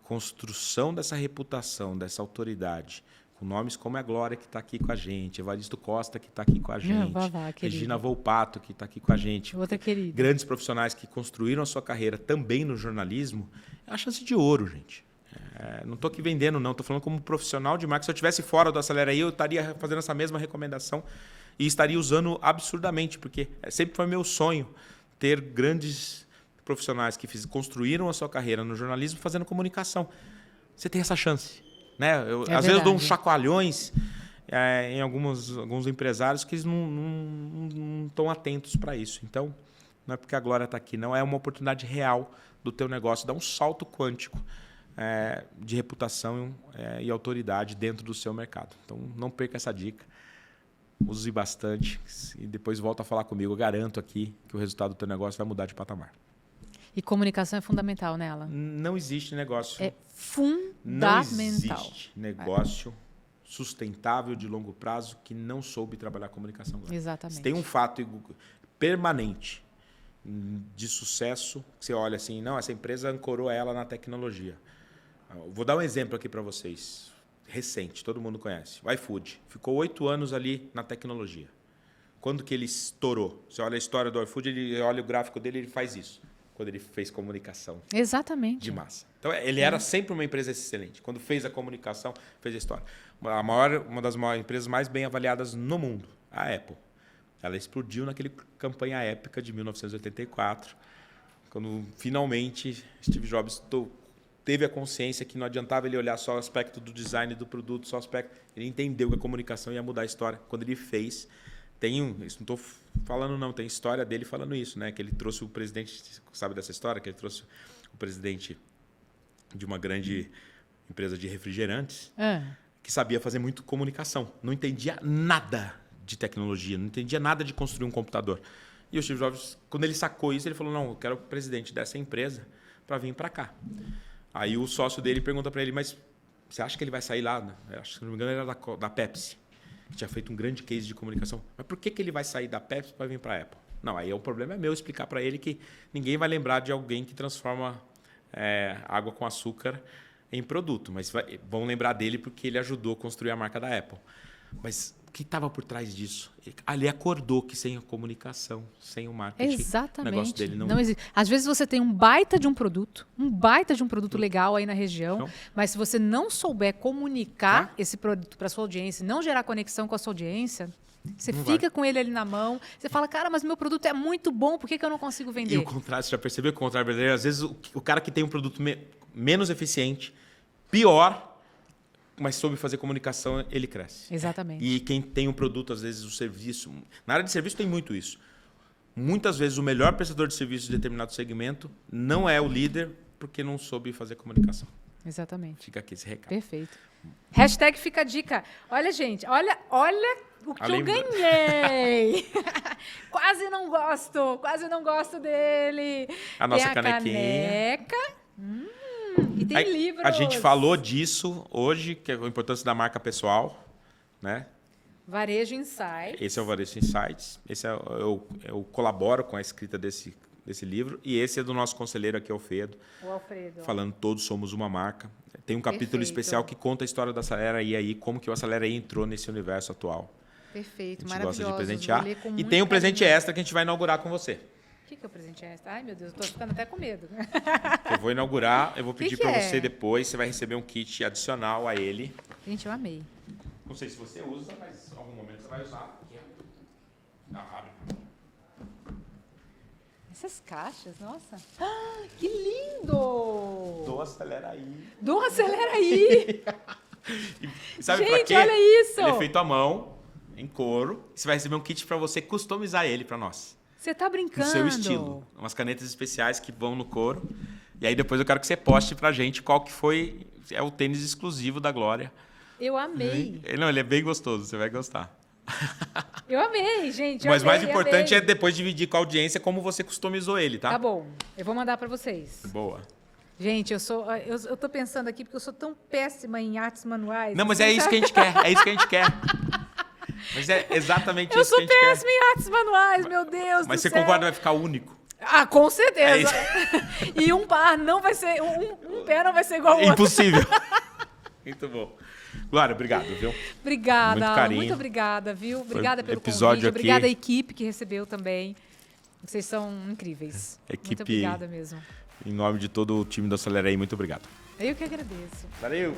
B: construção dessa reputação, dessa autoridade, com nomes como a Glória, que está aqui com a gente, Evaristo Costa, que está aqui com a gente, Regina Volpato, que está aqui com a gente.
C: Outra querida.
B: Grandes profissionais que construíram a sua carreira também no jornalismo, é a chance de ouro, gente. Não estou aqui vendendo, não. Estou falando como profissional de marca. Se eu estivesse fora do Acelera Aí, eu estaria fazendo essa mesma recomendação e estaria usando absurdamente, porque sempre foi meu sonho ter grandes profissionais que construíram a sua carreira no jornalismo fazendo comunicação. Você tem essa chance. Né? Às vezes eu dou uns chacoalhões em alguns empresários que eles não estão atentos para isso. Então, não é porque a Glória está aqui, não. É uma oportunidade real do teu negócio, dar um salto quântico de reputação e autoridade dentro do seu mercado. Então, não perca essa dica. Use bastante e depois volta a falar comigo. Eu garanto aqui que o resultado do teu negócio vai mudar de patamar.
C: E comunicação é fundamental nela?
B: Não existe negócio.
C: É fundamental.
B: Não existe negócio sustentável de longo prazo que não soube trabalhar a comunicação.
C: Exatamente.
B: Se tem um fato permanente de sucesso, que você olha assim, não, essa empresa ancorou ela na tecnologia. Vou dar um exemplo aqui para vocês. Recente, todo mundo conhece. O iFood. Ficou 8 anos ali na tecnologia. Quando que ele estourou? Você olha a história do iFood, ele olha o gráfico dele, ele faz isso. Quando ele fez comunicação.
C: Exatamente.
B: De massa. Então, ele era sempre uma empresa excelente. Quando fez a comunicação, fez a história. Uma das maiores empresas mais bem avaliadas no mundo, a Apple. Ela explodiu naquele campanha épica de 1984, quando finalmente Steve Jobs teve a consciência que não adiantava ele olhar só o aspecto do design do produto, só o aspecto. Ele entendeu que a comunicação ia mudar a história. Quando ele fez, isso não estou falando não, tem história dele falando isso, né? Que ele trouxe o presidente, sabe dessa história? Que ele trouxe o presidente de uma grande empresa de refrigerantes, que sabia fazer muito comunicação, não entendia nada de tecnologia, não entendia nada de construir um computador. E o Steve Jobs, quando ele sacou isso, ele falou, não, eu quero o presidente dessa empresa para vir para cá. Aí o sócio dele pergunta para ele, mas você acha que ele vai sair lá? Acho que, se não me engano, ele era da Pepsi, que tinha feito um grande case de comunicação. Mas por que ele vai sair da Pepsi para vir para a Apple? Não, aí o problema é meu explicar para ele que ninguém vai lembrar de alguém que transforma água com açúcar em produto, mas vão lembrar dele porque ele ajudou a construir a marca da Apple. Mas o que estava por trás disso? Ali acordou que sem a comunicação, sem o marketing,
C: exatamente,
B: o negócio dele
C: não existe. Às vezes você tem um baita de um produto legal aí na região, mas se você não souber comunicar esse produto para sua audiência, não gerar conexão com a sua audiência, você não fica com ele ali na mão, você fala, cara, mas meu produto é muito bom, por que eu não consigo vender?
B: E o contrário, você já percebeu que o contrário brasileiro, às vezes o cara que tem um produto menos eficiente, pior, mas soube fazer comunicação, ele cresce.
C: Exatamente.
B: E quem tem um produto, às vezes, o serviço... Na área de serviço tem muito isso. Muitas vezes o melhor prestador de serviço de determinado segmento não é o líder porque não soube fazer comunicação.
C: Exatamente.
B: Fica aqui esse recado.
C: Perfeito. Hashtag fica a dica. Olha, gente, olha o que eu ganhei. Quase não gosto dele.
B: A nossa
C: tem
B: caneca.
C: E tem livros.
B: A gente falou disso hoje, que é a importância da marca pessoal, né?
C: Varejo Insights.
B: Esse é o Varejo Insights. Esse eu colaboro com a escrita desse livro. E esse é do nosso conselheiro aqui, Alfredo.
C: O Alfredo.
B: Falando Todos Somos Uma Marca. Tem um capítulo especial que conta a história da Acelera Aí, como que o Acelera Aí entrou nesse universo atual.
C: Perfeito,
B: maravilhoso. A gente
C: maravilhoso.
B: gosta de presentear. E tem um presente extra que a gente vai inaugurar com você.
C: O que é o presente extra? Ai, meu Deus, eu tô ficando até com medo.
B: Eu vou inaugurar, eu vou pedir
C: que
B: para
C: é?
B: você depois, você vai receber um kit adicional a ele.
C: Gente, eu amei.
B: Não sei se você usa, mas em algum momento você vai usar. Abre.
C: Essas caixas, nossa. Ah, que lindo!
B: Do Acelera aí.
C: Do Acelera aí!
B: E sabe pra
C: Gente,
B: quê?
C: olha isso!
B: Ele é feito à mão, em couro. Você vai receber um kit para você customizar ele para nós.
C: Você tá brincando?
B: No seu estilo. Umas canetas especiais que vão no couro. E aí depois eu quero que você poste pra gente qual que foi... É o tênis exclusivo da Glória.
C: Eu amei.
B: Não, ele é bem gostoso, você vai gostar.
C: Eu amei, gente.
B: Mas o mais
C: amei,
B: importante é
C: amei.
B: depois dividir com a audiência como você customizou ele, tá?
C: Tá bom, eu vou mandar pra vocês.
B: Boa.
C: Gente, eu tô pensando aqui porque eu sou tão péssima em artes manuais.
B: Não, mas é isso que a gente quer. É isso que a gente quer. Mas é exatamente
C: Eu
B: isso que a
C: sou
B: gente
C: péssima em artes manuais, meu Deus
B: Mas
C: do
B: você
C: céu.
B: concorda vai ficar único?
C: Ah, com certeza.
B: É isso.
C: E um par não vai ser... Um pé não vai ser igual ao outro.
B: Impossível. Muito bom. Glória, obrigado, viu?
C: Obrigada,
B: Muito carinho.
C: muito obrigada, viu? Obrigada pelo
B: episódio
C: convite.
B: aqui.
C: Obrigada à equipe que recebeu também. Vocês são incríveis.
B: Equipe-
C: Muito obrigada mesmo.
B: Em nome de todo o time do Acelera aí, muito obrigado.
C: Eu que agradeço.
B: Valeu!